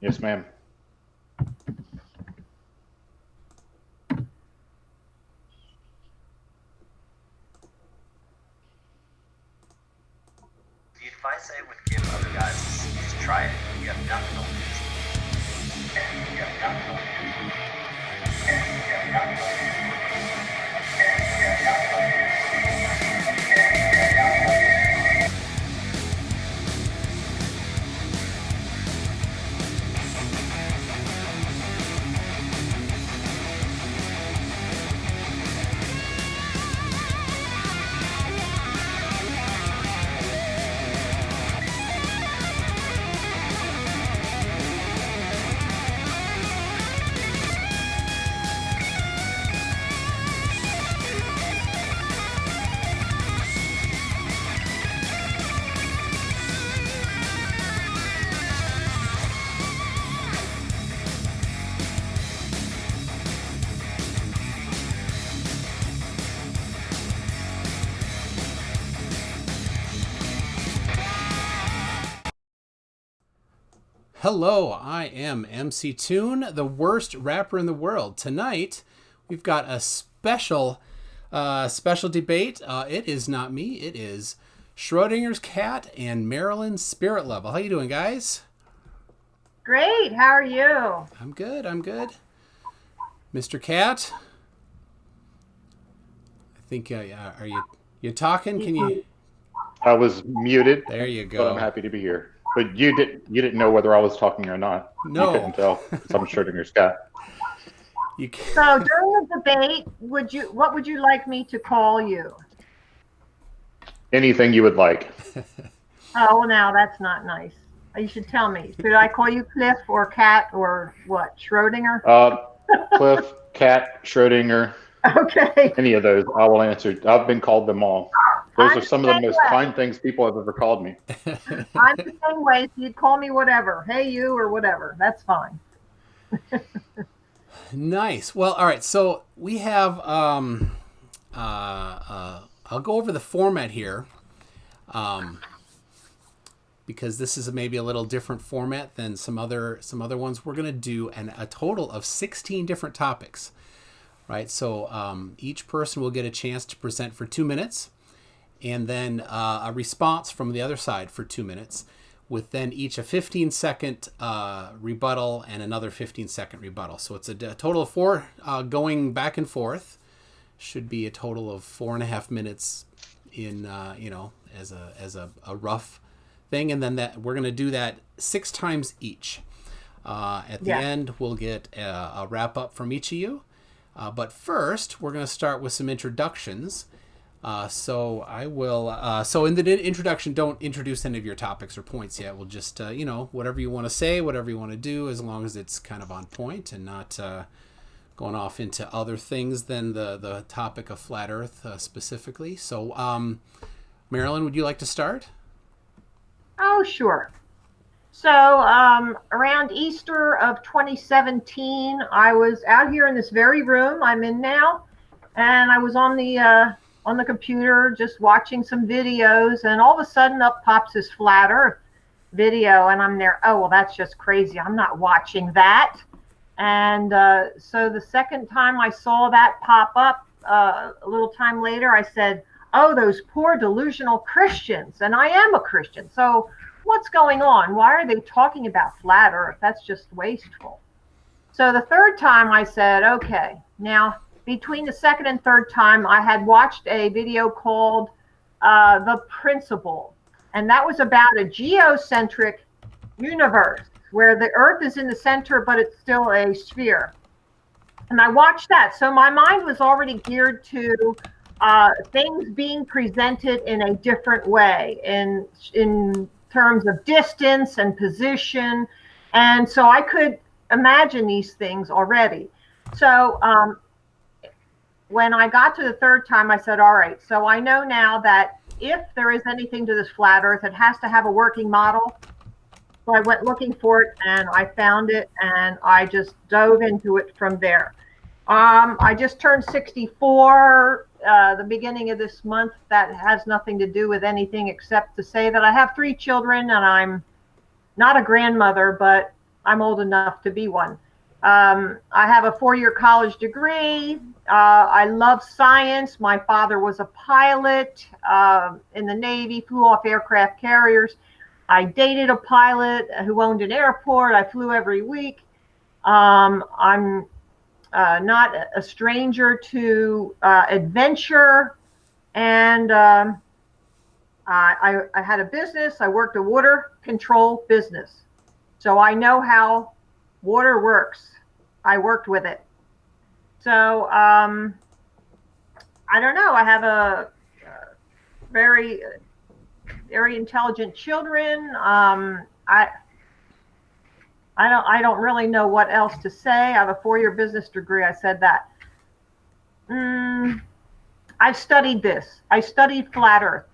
Yes, ma'am. The advice I would give other guys is to try it. You have nothing to lose. You have nothing to lose. You have nothing to lose. You have nothing to lose. You have nothing to lose. Hello, I am MC Toon, the worst rapper in the world. Tonight, we've got a special debate. It is not me. It is Schrodinger's cat and Marilyn's spirit level. How you doing, guys? Great. How are you? I'm good. Mr. Cat, I think are you talking? Can you? I was muted. There you go. But I'm happy to be here. But you didn't know whether I was talking or not. No. You couldn't tell. I'm Schrodinger's cat. So during the debate, what would you like me to call you? Anything you would like. Oh, well, now that's not nice. You should tell me. Should I call you Cliff or Cat or what? Schrodinger? Cliff, Cat, Schrodinger. Okay. Any of those, I will answer. I've been called them all. Those are some of the most kind things people have ever called me. I'm the same way. So you'd call me whatever. Hey, you or whatever. That's fine. Nice. Well, all right. So we have. I'll go over the format here, because this is maybe a little different format than some other ones. We're going to do a total of 16 different topics, right? So each person will get a chance to present for 2 minutes, and then a response from the other side for 2 minutes, with then each a 15-second rebuttal and another 15-second rebuttal. So it's a total of 4 going back and forth. Should be a total of 4.5 minutes in, as a rough thing. And then that we're going to do that 6 times each. At the end, we'll get a wrap up from each of you. But first, we're going to start with some introductions. So I will. So in the introduction, don't introduce any of your topics or points yet. We'll just, whatever you want to say, whatever you want to do, as long as it's kind of on point and not going off into other things than the topic of flat Earth specifically. So, Marilyn, would you like to start? Oh, sure. So around Easter of 2017, I was out here in this very room I'm in now, and I was on the computer just watching some videos, and all of a sudden up pops this flat Earth video, and I'm there, oh, well, that's just crazy. I'm not watching that. And so the second time I saw that pop up, a little time later, I said, oh, those poor delusional Christians. And I am a Christian. So what's going on? Why are they talking about flat Earth? That's just wasteful. So the third time I said, okay, now between the second and third time, I had watched a video called The Principle. And that was about a geocentric universe where the Earth is in the center, but it's still a sphere. And I watched that. So my mind was already geared to things being presented in a different way in terms of distance and position. And so I could imagine these things already. So when I got to the third time, I said, all right, so I know now that if there is anything to this flat Earth, it has to have a working model. So I went looking for it, and I found it, and I just dove into it from there. I just turned 64 the beginning of this month. That has nothing to do with anything except to say that I have 3 children, and I'm not a grandmother, but I'm old enough to be one. I have a 4-year college degree. I love science. My father was a pilot in the Navy, flew off aircraft carriers. I dated a pilot who owned an airport. I flew every week. I'm not a stranger to adventure. And I had a business. I worked a water control business. So I know how water works. I worked with it. So I don't know. I have a very, very intelligent children. I don't really know what else to say. I have a 4-year business degree. I said that. I studied this. I studied flat Earth.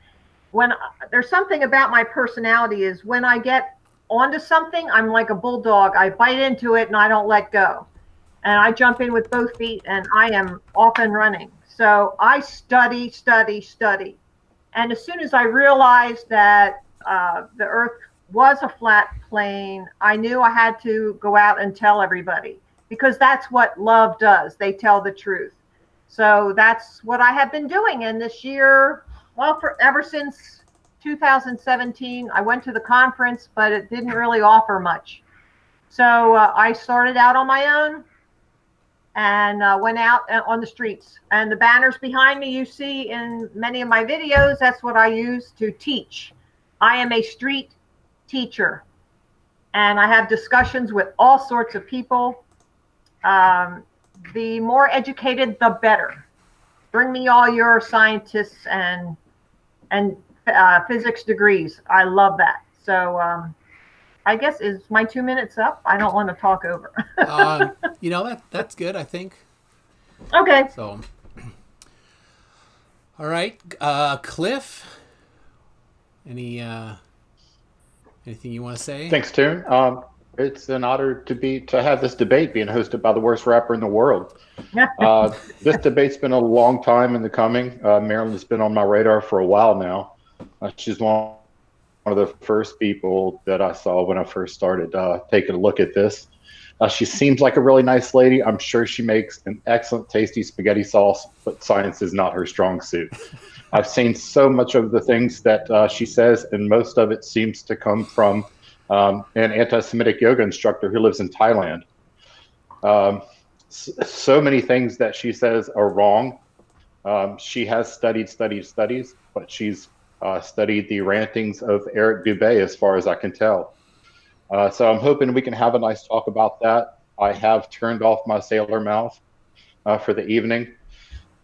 When there's something about my personality is when I get onto something, I'm like a bulldog. I bite into it and I don't let go. And I jump in with both feet and I am off and running. So I study. And as soon as I realized that the Earth was a flat plane, I knew I had to go out and tell everybody, because that's what love does. They tell the truth. So that's what I have been doing. And this year, well, ever since 2017, I went to the conference, but it didn't really offer much. So I started out on my own and went out on the streets. And the banners behind me you see in many of my videos, that's what I use to teach. I am a street teacher. And I have discussions with all sorts of people. The more educated, the better. Bring me all your scientists and physics degrees. I love that. So I guess, is my 2 minutes up? I don't want to talk over. That's good, I think. Okay. So, all right, Cliff. Anything you want to say? Thanks, Toon. It's an honor to have this debate being hosted by the worst rapper in the world. This debate's been a long time in the coming. Marilyn's been on my radar for a while now. She's one of the first people that I saw when I first started taking a look at this. She seems like a really nice lady. I'm sure she makes an excellent, tasty spaghetti sauce, but science is not her strong suit. I've seen so much of the things that she says, and most of it seems to come from an anti-Semitic yoga instructor who lives in Thailand. So many things that she says are wrong. She has studied, but she's studied the rantings of Eric Dubé, as far as I can tell. So I'm hoping we can have a nice talk about that. I have turned off my sailor mouth for the evening.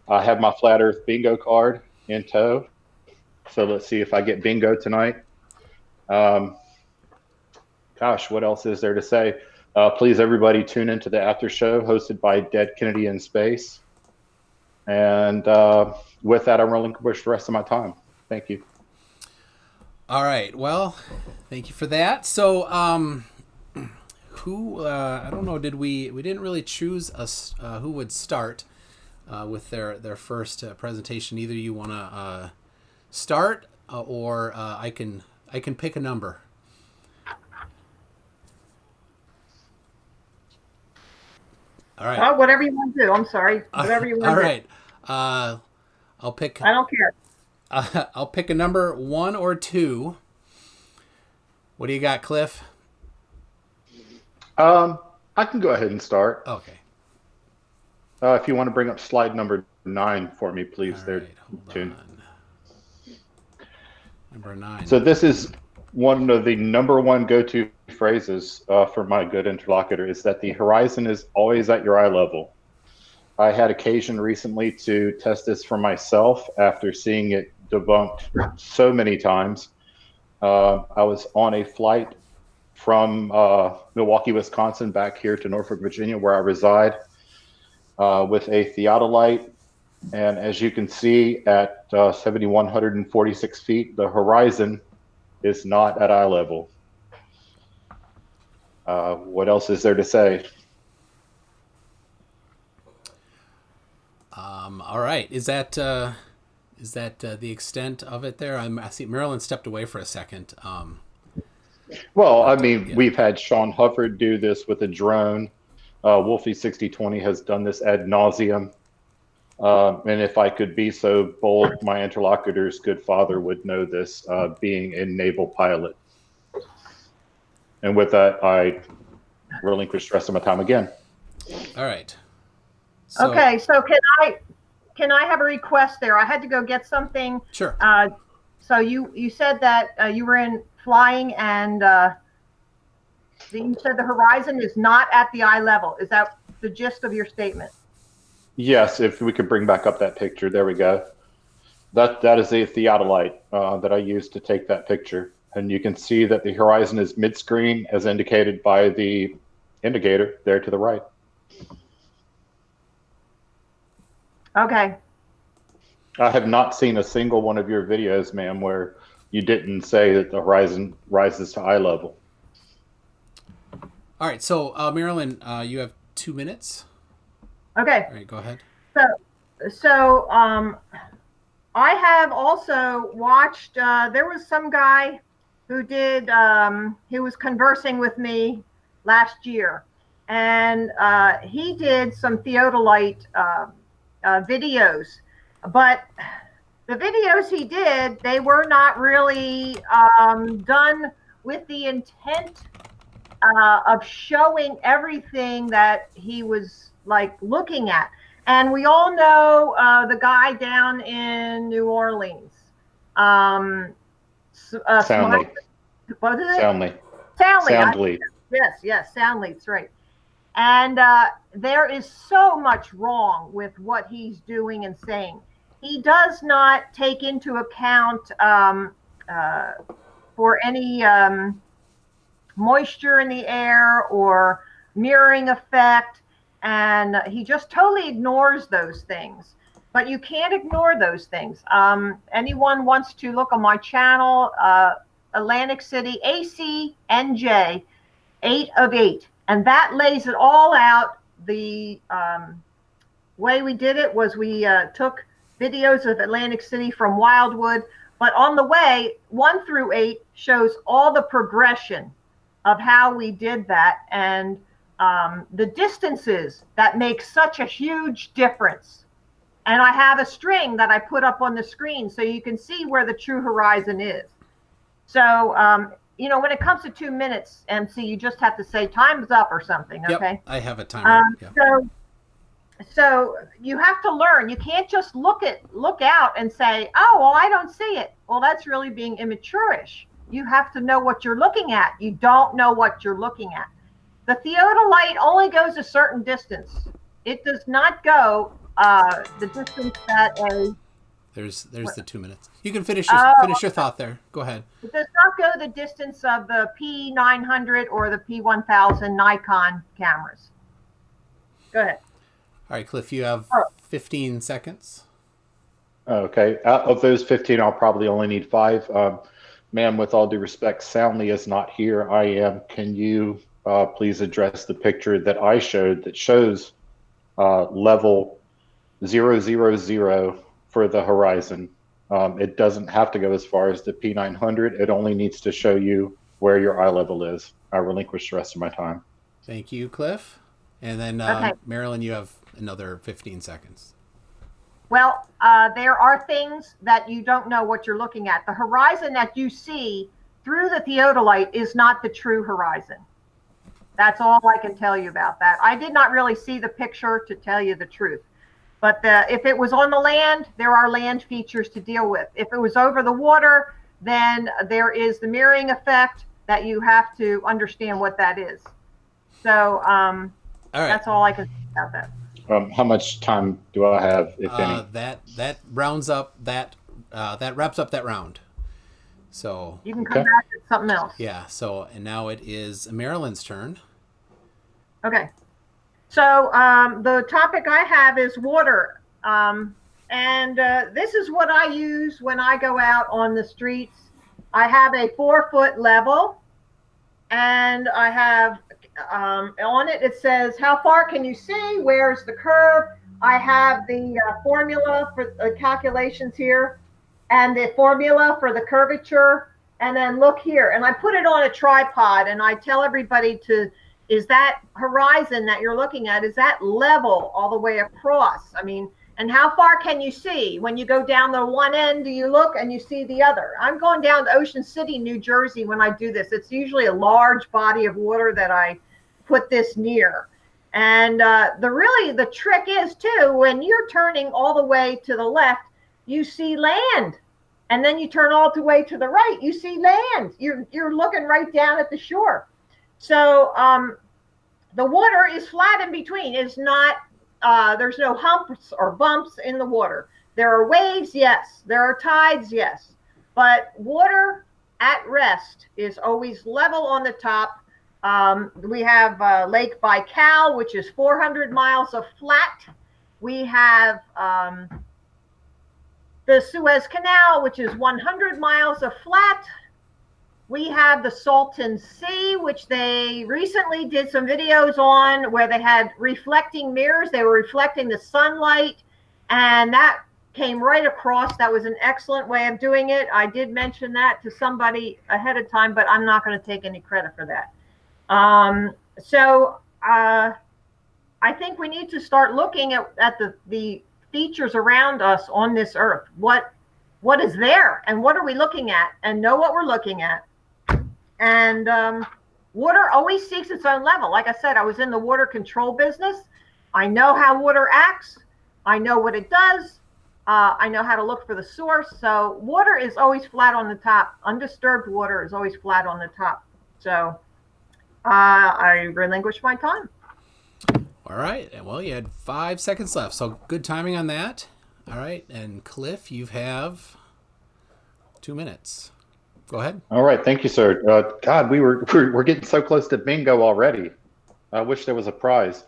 I have my Flat Earth bingo card in tow. So let's see if I get bingo tonight. Gosh, what else is there to say? Please, everybody, tune into the after show hosted by Dead Kennedy in Space. And with that, I'm relinquish the rest of my time. Thank you. All right. Well, thank you for that. So, who? I don't know. We didn't really choose who would start with their first presentation. Either you want to start, or I can pick a number. All right. Oh, whatever you want to do. I'm sorry. Whatever you want All to right. I'll pick. I don't care. I'll pick a number, 1 or 2. What do you got, Cliff? I can go ahead and start. Okay. If you want to bring up slide number 9 for me, please. All there, right, hold Toon. on. Number 9. So this is one of the number one go-to phrases for my good interlocutor, is that the horizon is always at your eye level. I had occasion recently to test this for myself after seeing it debunked so many times. I was on a flight from Milwaukee, Wisconsin, back here to Norfolk, Virginia, where I reside, with a theodolite. And as you can see, at 7,146 feet, the horizon is not at eye level. What else is there to say? All right. Is that the extent of it there? I see Marilyn stepped away for a second. Well, I mean, we've had Sean Hufford do this with a drone. Wolfie 6020 has done this ad nauseum. And if I could be so bold, my interlocutor's good father would know this, being a naval pilot. And with that, I relinquish the rest of my time again. All right. So, Okay, so can I have a request there? I had to go get something. Sure. So you said that you were in flying, and you said the horizon is not at the eye level. Is that the gist of your statement? Yes, if we could bring back up that picture. There we go. That is a theodolite that I used to take that picture. And you can see that the horizon is mid-screen as indicated by the indicator there to the right. Okay. I have not seen a single one of your videos, ma'am, where you didn't say that the horizon rises to eye level. All right. So, Marilyn, you have 2 minutes. Okay. All right. Go ahead. So I have also watched. There was some guy who did. He was conversing with me last year, and he did some theodolite videos, but the videos he did, they were not really done with the intent of showing everything that he was like looking at. And we all know the guy down in New Orleans. Soundly. What is it? Soundly. Soundly. Yes, Soundly, that's right. And there is so much wrong with what he's doing and saying. He does not take into account for any moisture in the air or mirroring effect, and he just totally ignores those things. But you can't ignore those things. Anyone wants to look on my channel, Atlantic City ACNJ 8 of 8, and that lays it all out. The way we did it was we took videos of Atlantic City from Wildwood, but on the way 1 through 8 shows all the progression of how we did that, and the distances that make such a huge difference. And I have a string that I put up on the screen so you can see where the true horizon is. So, when it comes to 2 minutes, MC, you just have to say time's up or something, okay? Yep, I have a timer. So you have to learn. You can't just look out and say, oh, well, I don't see it. Well, that's really being immature-ish. You have to know what you're looking at. You don't know what you're looking at. The theodolite only goes a certain distance. It does not go the distance that a... There's the 2 minutes. You can finish your thought there. Go ahead. It does not go the distance of the P900 or the P1000 Nikon cameras. Go ahead. All right, Cliff, you have 15 seconds. Okay. Out of those 15, I'll probably only need 5. Ma'am, with all due respect, Soundly is not here. I am. Can you please address the picture that I showed that shows level 000 for the horizon? It doesn't have to go as far as the P900. It only needs to show you where your eye level is. I relinquish the rest of my time. Thank you, Cliff. And then, Okay. Marilyn, you have another 15 seconds. Well, there are things that you don't know what you're looking at. The horizon that you see through the theodolite is not the true horizon. That's all I can tell you about that. I did not really see the picture, to tell you the truth. But if it was on the land, there are land features to deal with. If it was over the water, then there is the mirroring effect that you have to understand what that is. So all right. That's all I can say about that. How much time do I have, if any? That rounds up that wraps up that round. So You can come back to something else. yeah. So and now it is Marilyn's turn. Okay. So the topic I have is water. And this is what I use when I go out on the streets. I have a 4-foot level, and I have on it, it says, how far can you see? Where's the curve? I have the formula for the calculations here, and the formula for the curvature and then look here. And I put it on a tripod, and I tell everybody is that horizon that you're looking at, is that level all the way across? I mean, and how far can you see? When you go down the one end, do you look and you see the other? I'm going down to Ocean City, New Jersey when I do this. It's usually a large body of water that I put this near. And the trick is too, when you're turning all the way to the left, you see land. And then you turn all the way to the right, you see land. You're looking right down at the shore. So the water is flat in between. It's not, there's no humps or bumps in the water. There are waves, yes. There are tides, yes. But water at rest is always level on the top. We have Lake Baikal, which is 400 miles of flat. We have the Suez Canal, which is 100 miles of flat. We have the Salton Sea, which they recently did some videos on where they had reflecting mirrors. They were reflecting the sunlight, and that came right across. That was an excellent way of doing it. I did mention that to somebody ahead of time, but I'm not going to take any credit for that. I think we need to start looking at the features around us on this earth. What is there, and what are we looking at, and know what we're looking at. And water always seeks its own level. Like I said, I was in the water control business. I know how water acts. I know what it does. I know how to look for the source. So water is always flat on the top. Undisturbed water is always flat on the top. So I relinquish my time. All right. Well, you had 5 seconds left, so good timing on that. All right. And Cliff, you have 2 minutes. Go ahead. All right, thank you, sir. God, we're getting so close to bingo already. I wish there was a prize.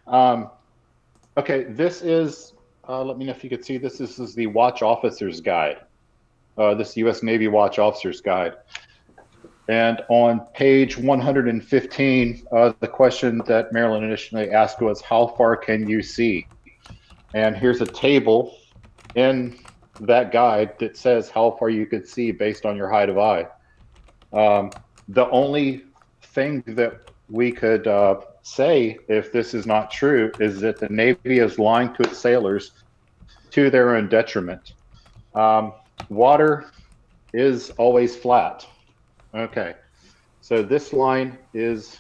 Okay, this is. Let me know if you could see this. This is the Watch Officer's Guide. This U.S. Navy Watch Officer's Guide. And on page 115, the question that Marilyn initially asked was, "How far can you see?" And here's a table in that guide that says how far you could see based on your height of eye. The only thing that we could say, if this is not true, is that the Navy is lying to its sailors to their own detriment. Water is always flat. Okay, so this line is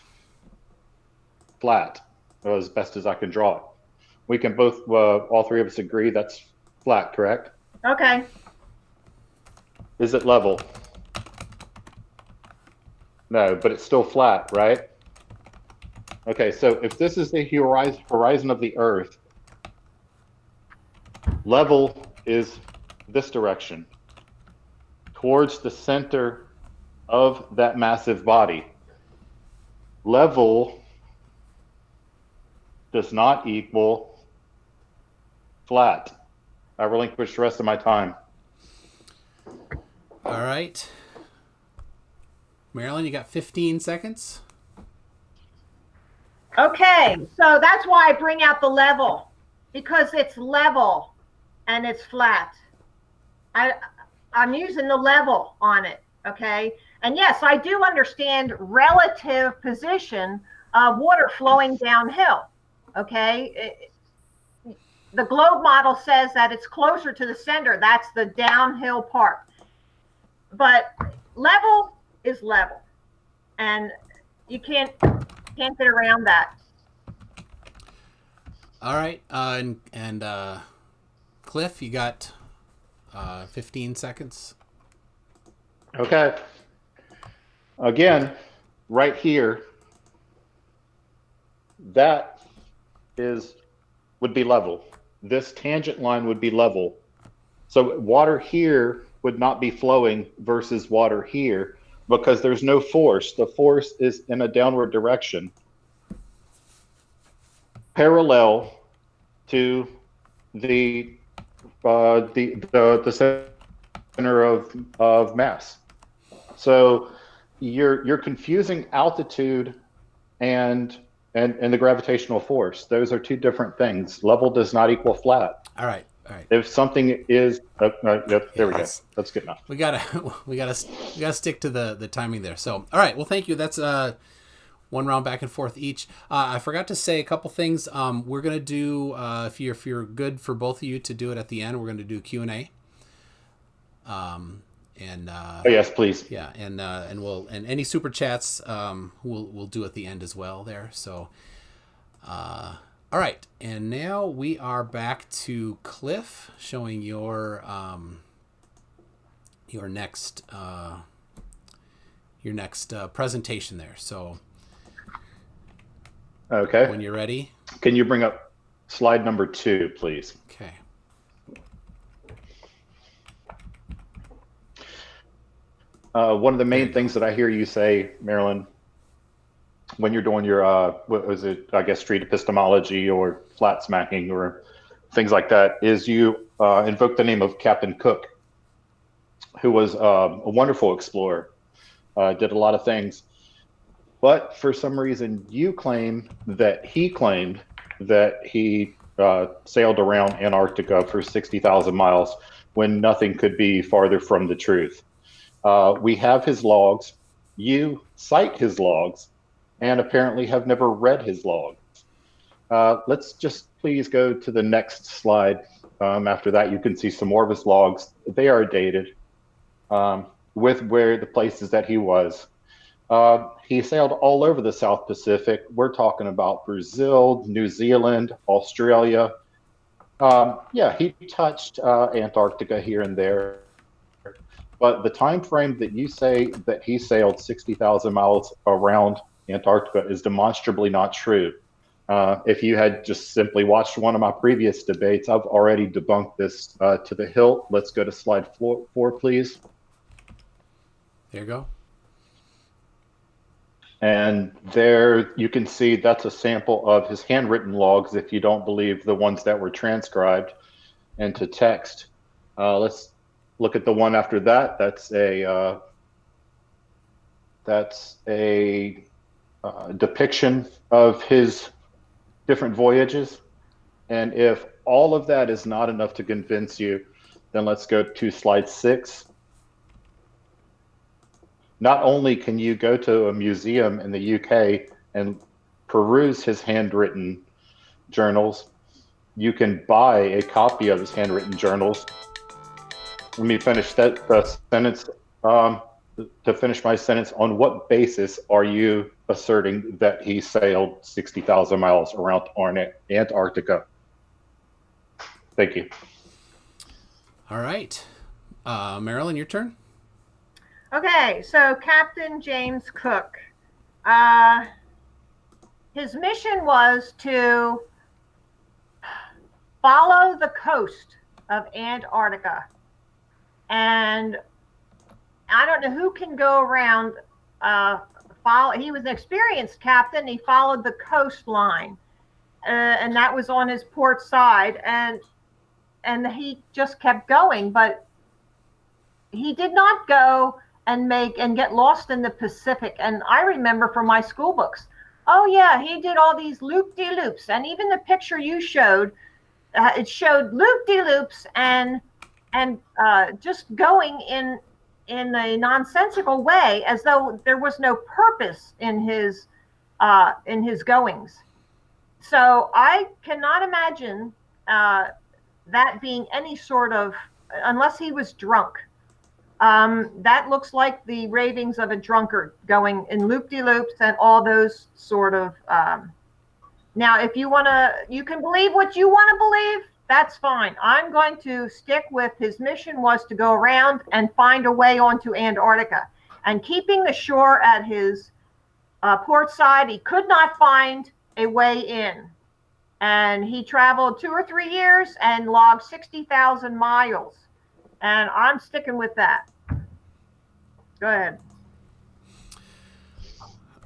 flat, as best as I can draw it. We can both, all three of us agree that's flat, correct? Okay. Is it level? No, but it's still flat, right? Okay, so if this is the horizon of the Earth, level is this direction, towards the center of that massive body. Level does not equal flat. I relinquish the rest of my time. All right. Marilyn, you got 15 seconds. Okay, so that's why I bring out the level, because it's level and it's flat. I'm using the level on it, okay? And yes, I do understand relative position of water flowing downhill, okay? The globe model says that it's closer to the center. That's the downhill part. But level is level, and you can't get around that. All right, and Cliff, you got 15 seconds. Okay. Again, right here, that would be level. This tangent line would be level. So water here would not be flowing versus water here because there's no force. The force is in a downward direction, parallel to the center of mass. So you're confusing altitude and the gravitational force. Those are two different things. Level does not equal flat. All right. right. If something is, there we go. Yes. That's good enough. We gotta stick to the timing there. So, all right. Well, thank you. That's one round back and forth each. I forgot to say a couple things. We're gonna do if you're good for both of you to do it at the end, we're gonna do Q&A. Oh yes, please. Yeah, and any super chats we'll do at the end as well there. So, all right, and now we are back to Cliff showing your next presentation there. So, okay. When you're ready, can you bring up slide number 2, please? Okay. One of the main things that I hear you say, Marilyn, when you're doing your, what was it, I guess, street epistemology or flat smacking or things like that, is you invoke the name of Captain Cook, who was a wonderful explorer, did a lot of things. But for some reason, you claim that he claimed that he sailed around Antarctica for 60,000 miles when nothing could be farther from the truth. We have his logs. You cite his logs and apparently have never read his logs. Let's just please go to the next slide. After that, you can see some more of his logs. They are dated with where the places that he was. He sailed all over the South Pacific. We're talking about Brazil, New Zealand, Australia. Yeah, he touched Antarctica here and there. But the time frame that you say that he sailed 60,000 miles around Antarctica is demonstrably not true. If you had just simply watched one of my previous debates, I've already debunked this to the hilt. Let's go to slide 4, please. There you go. And there you can see that's a sample of his handwritten logs, if you don't believe the ones that were transcribed into text. Let's look at the one after that. That's a depiction of his different voyages. And if all of that is not enough to convince you, then let's go to slide 6. Not only can you go to a museum in the UK and peruse his handwritten journals, you can buy a copy of his handwritten journals. Let me finish that sentence. To finish my sentence, on what basis are you asserting that he sailed 60,000 miles around Antarctica? Thank you. All right. Marilyn, your turn. Okay, so Captain James Cook, his mission was to follow the coast of Antarctica. And I don't know who can go around, he was an experienced captain. He followed the coastline, and that was on his port side. And he just kept going, but he did not go and get lost in the Pacific. And I remember from my school books, oh yeah, he did all these loop-de-loops. And even the picture you showed, it showed loop-de-loops and just going in a nonsensical way, as though there was no purpose in his goings. So I cannot imagine that being any sort of, unless he was drunk. That looks like the ravings of a drunkard, going in loop-de-loops and all those sort of. Now, if you can believe what you want to believe, that's fine. I'm going to stick with his mission was to go around and find a way onto Antarctica. And keeping the shore at his port side, he could not find a way in. And he traveled 2 or 3 years and logged 60,000 miles. And I'm sticking with that. Go ahead.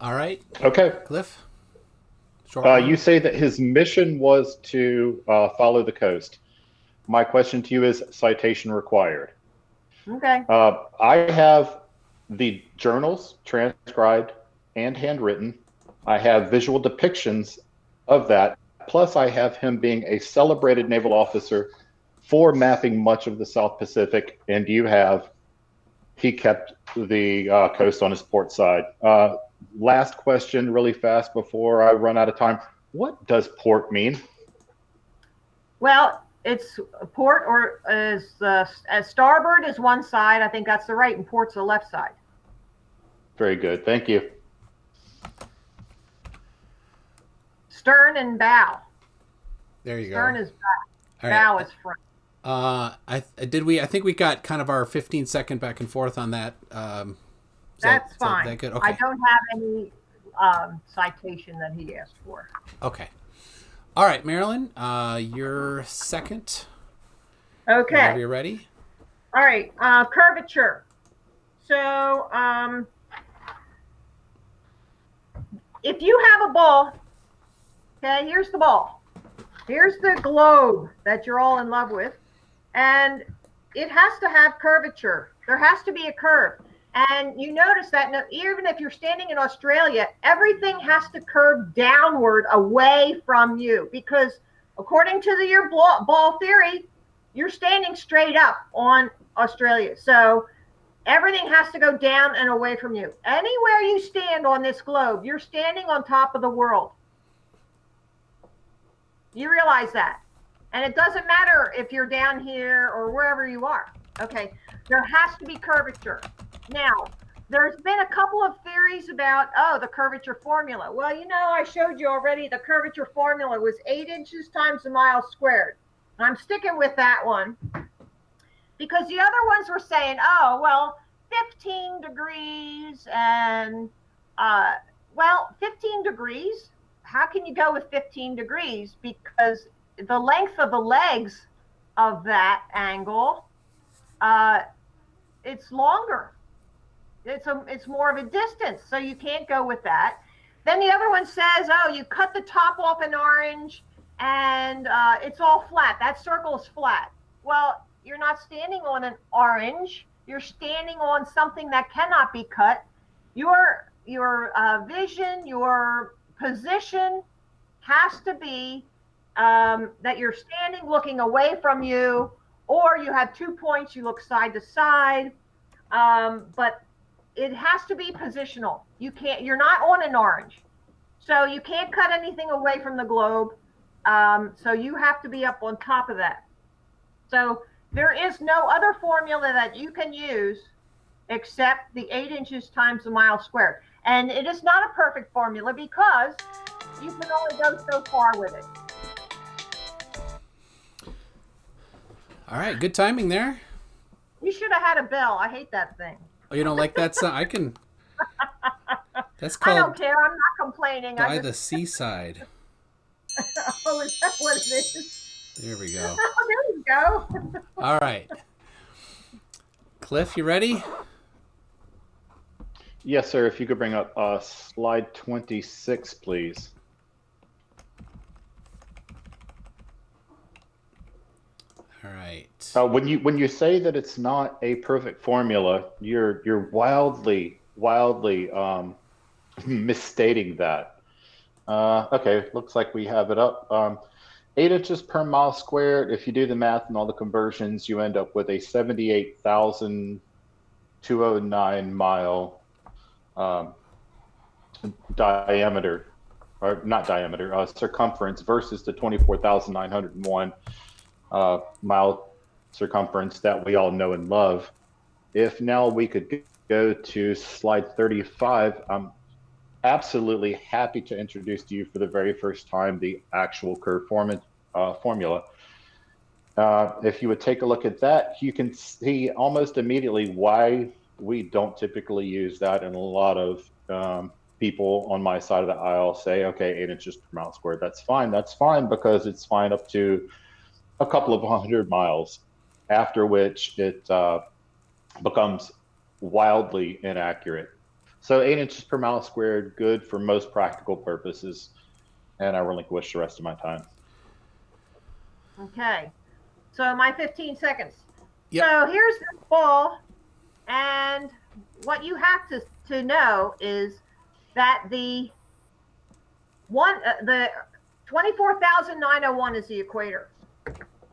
All right. Okay. Cliff? You say that his mission was to follow the coast. My question to you is citation required. Okay. I have the journals transcribed and handwritten. I have visual depictions of that. Plus, I have him being a celebrated naval officer for mapping much of the South Pacific, and he kept the coast on his port side. Last question, really fast before I run out of time. What does port mean? Well, it's port, or as starboard is one side. I think that's the right, and port's the left side. Very good. Thank you. Stern and bow. There you Stern go. is back. All Bow right. is front. I think we got kind of our 15-second back and forth on that. That's fine. That good? Okay. I don't have any citation that he asked for. Okay. All right, Marilyn, you're second. Okay. Whenever you're ready. All right. Curvature. So if you have a ball, okay, here's the ball. Here's the globe that you're all in love with. And it has to have curvature. There has to be a curve. And you notice that even if you're standing in Australia, everything has to curve downward away from you, because according to your ball theory, you're standing straight up on Australia. So everything has to go down and away from you. Anywhere you stand on this globe, you're standing on top of the world. You realize that. And it doesn't matter if you're down here or wherever you are. Okay, there has to be curvature. Now, there's been a couple of theories about, the curvature formula. Well, I showed you already the curvature formula was 8 inches times a mile squared. And I'm sticking with that one, because the other ones were saying, 15 degrees and, 15 degrees. How can you go with 15 degrees? Because the length of the legs of that angle, it's longer. It's more of a distance, so you can't go with that. Then the other one says, you cut the top off an orange and it's all flat. That circle is flat. Well, you're not standing on an orange. You're standing on something that cannot be cut. Your vision, your position has to be that you're standing looking away from you, or you have 2 points, you look side to side. But it has to be positional. You're not on an orange. So you can't cut anything away from the globe. So you have to be up on top of that. So there is no other formula that you can use except the 8 inches times a mile squared. And it is not a perfect formula, because you can only go so far with it. All right, good timing there. You should have had a bell. I hate that thing. Oh, you don't like that sound? I can. That's I don't called care. I'm not complaining. By the Seaside. Oh, is that what it is? There we go. Oh, there you go. All right. Cliff, you ready? Yes, sir. If you could bring up slide 26, please. All right. When you say that it's not a perfect formula, you're wildly misstating that. Okay, looks like we have it up. 8 inches per mile squared. If you do the math and all the conversions, you end up with a 78,209 mile diameter, or not diameter, circumference, versus the 24,901 mile circumference that we all know and love. If now we could go to slide 35, I'm absolutely happy to introduce to you for the very first time the actual curve formula. If you would take a look at that, you can see almost immediately why we don't typically use that, and a lot of people on my side of the aisle say, okay, 8 inches per mile squared, that's fine, because it's fine up to a couple of 100 miles, after which it becomes wildly inaccurate. So 8 inches per mile squared, good for most practical purposes, and I relinquish the rest of my time. Okay, so my 15 seconds. Yep. So here's the ball, and what you have to know is that the 24,901 is the equator.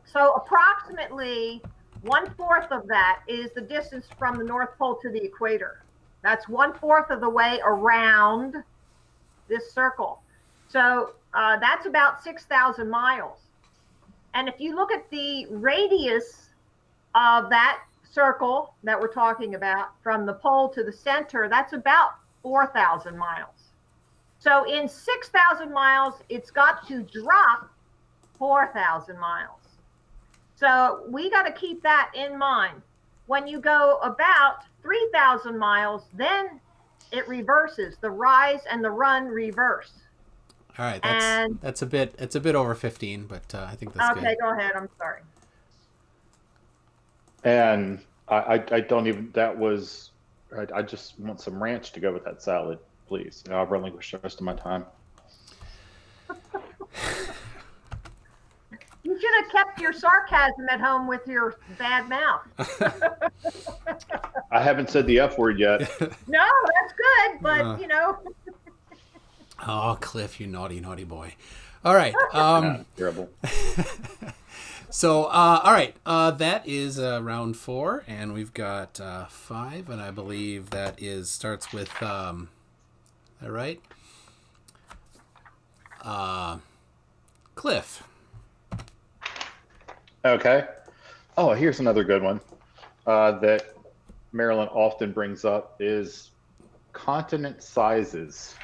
So approximately 1/4 of that is the distance from the North Pole to the equator. That's 1/4 of the way around this circle. So that's about 6,000 miles. And if you look at the radius of that circle that we're talking about from the pole to the center, that's about 4,000 miles. So in 6,000 miles, it's got to drop 4,000 miles. So we got to keep that in mind. When you go about 3,000 miles, then it reverses. The rise and the run reverse. All right, that's a bit over 15, but I think that's good. Okay, go ahead. I'm sorry. And I don't even, that was, I just want some ranch to go with that salad, please. I'll relinquish the rest of my time. You should have kept your sarcasm at home with your bad mouth. I haven't said the F word yet. No, that's good, but you know. Oh, Cliff, you naughty, naughty boy. All right. Terrible. So, all right. That is round 4, and we've got 5, and I believe that starts with, all right? Cliff. Okay. Oh, here's another good one that Marilyn often brings up is continent sizes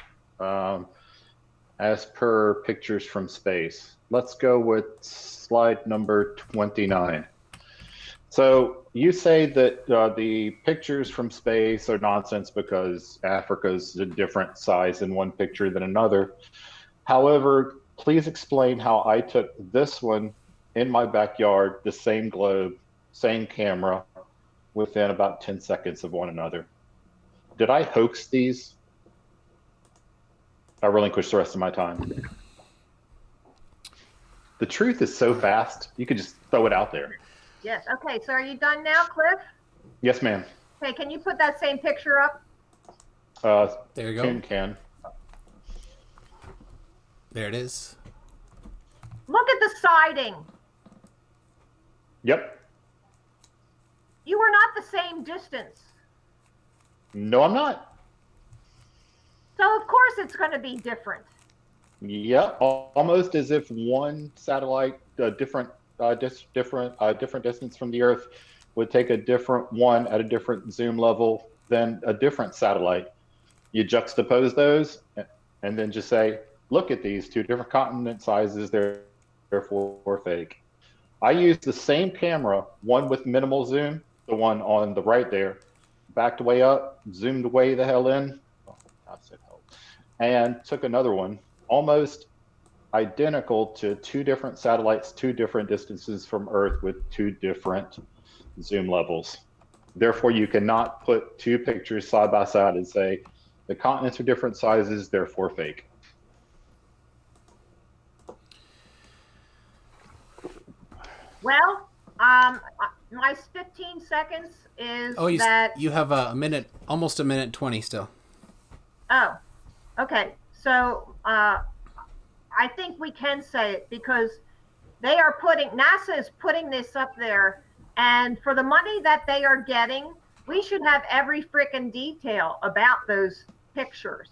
as per pictures from space. Let's go with slide number 29. So you say that the pictures from space are nonsense because Africa's a different size in one picture than another. However, please explain how I took this one in my backyard, the same globe, same camera, within about 10 seconds of one another. Did I hoax these? I relinquish the rest of my time. The truth is so fast, you could just throw it out there. Yes. Okay. So are you done now, Cliff? Yes, ma'am. Okay. Can you put that same picture up? There you go. Can. There it is. Look at the siding. Yep. You were not the same distance. No, I'm not. So of course it's going to be different. Yeah, almost as if one satellite, different distance from the Earth, would take a different one at a different zoom level than a different satellite. You juxtapose those, and then just say, "Look at these 2 different continent sizes. They're therefore fake." I used the same camera, one with minimal zoom, the one on the right there, backed way up, zoomed way the hell in, and took another one, almost identical to 2 different satellites, 2 different distances from Earth with 2 different zoom levels. Therefore, you cannot put 2 pictures side by side and say, the continents are different sizes, therefore fake. Well, my 15 seconds is you have a minute, almost a minute 20 still. Oh, okay. So I think we can say it because NASA is putting this up there, and for the money that they are getting, we should have every frickin' detail about those pictures.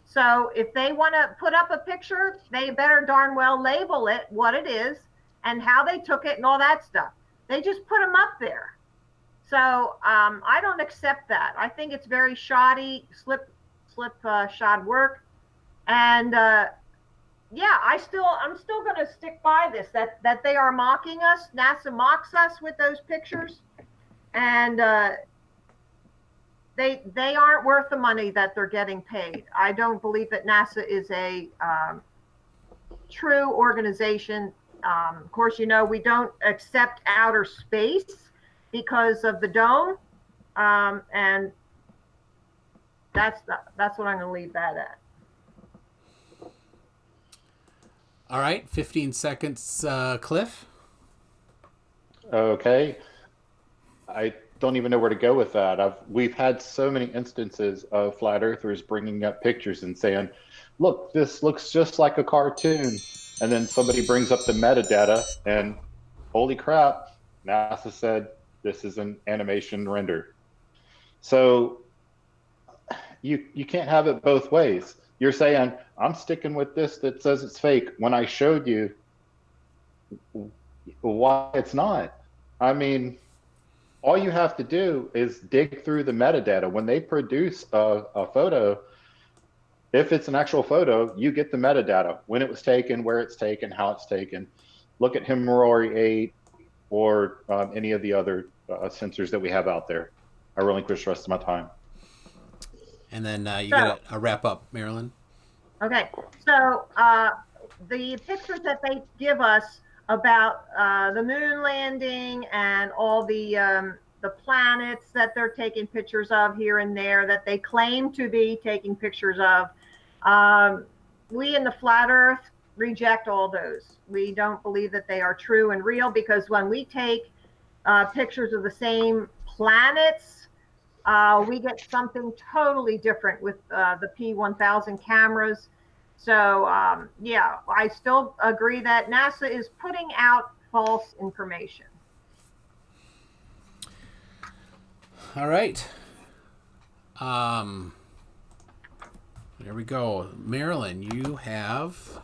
So if they want to put up a picture, they better darn well label it what it is and how they took it and all that stuff. They just put them up there. So I don't accept that. I think it's very shoddy, slipshod work. And yeah, I'm still going to stick by this, that they are mocking us. NASA mocks us with those pictures. And they aren't worth the money that they're getting paid. I don't believe that NASA is a true organization. Of course, you know, we don't accept outer space because of the dome. And that's what I'm going to leave that at. All right, 15 seconds, Cliff. Okay. I don't even know where to go with that. We've had so many instances of flat earthers bringing up pictures and saying, look, this looks just like a cartoon. And then somebody brings up the metadata and holy crap, NASA said this is an animation render. So you can't have it both ways. You're saying, I'm sticking with this that says it's fake when I showed you why it's not. I mean, all you have to do is dig through the metadata. When they produce a photo, if it's an actual photo, you get the metadata, when it was taken, where it's taken, how it's taken. Look at Himawari 8 or any of the other sensors that we have out there. I relinquish the rest of my time. And then you get a wrap up, Marilyn. Okay, so the pictures that they give us about the moon landing and all the planets that they're taking pictures of here and there that they claim to be taking pictures of, we in the Flat Earth reject all those. We don't believe that they are true and real, because when we take pictures of the same planets, we get something totally different with the P1000 cameras. So yeah, I still agree that NASA is putting out false information. All right. There we go. Marilyn, you have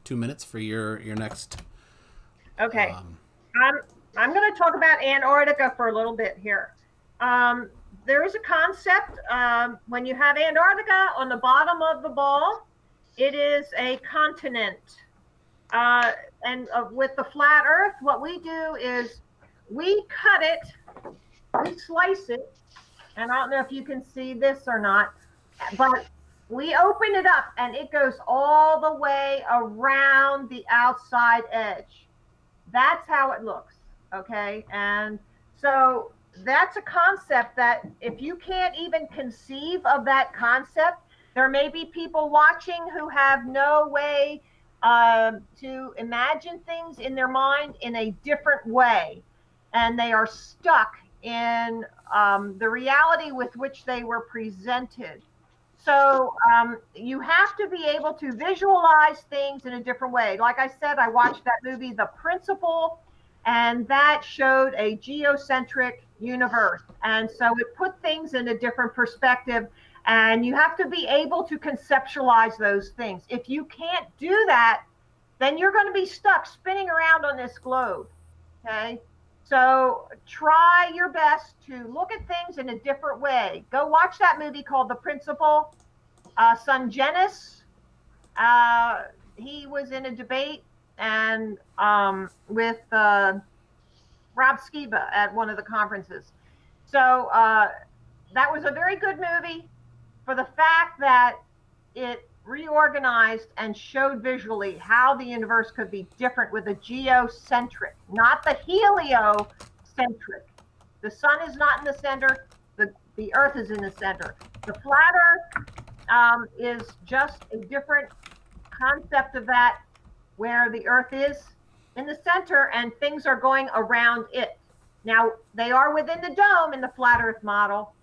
2 minutes for your next. Okay. I'm going to talk about Antarctica for a little bit here. There is a concept when you have Antarctica on the bottom of the ball, it is a continent. And with the flat Earth, what we do is we cut it, we slice it, and I don't know if you can see this or not, but we open it up and it goes all the way around the outside edge. That's how it looks, okay? And so that's a concept that if you can't even conceive of that concept, there may be people watching who have no way to imagine things in their mind in a different way. And they are stuck in the reality with which they were presented. So you have to be able to visualize things in a different way. Like I said, I watched that movie, The Principle, and that showed a geocentric universe. And so it put things in a different perspective. And you have to be able to conceptualize those things. If you can't do that, then you're going to be stuck spinning around on this globe. Okay? So try your best to look at things in a different way. Go watch that movie called The Principle. Son Genis, he was in a debate and with Rob Skiba at one of the conferences. So that was a very good movie for the fact that it reorganized and showed visually how the universe could be different with a geocentric, not the heliocentric. The sun is not in the center, the earth is in the center. The flat earth is just a different concept of that, where the earth is in the center and things are going around it. Now, they are within the dome in the flat earth model,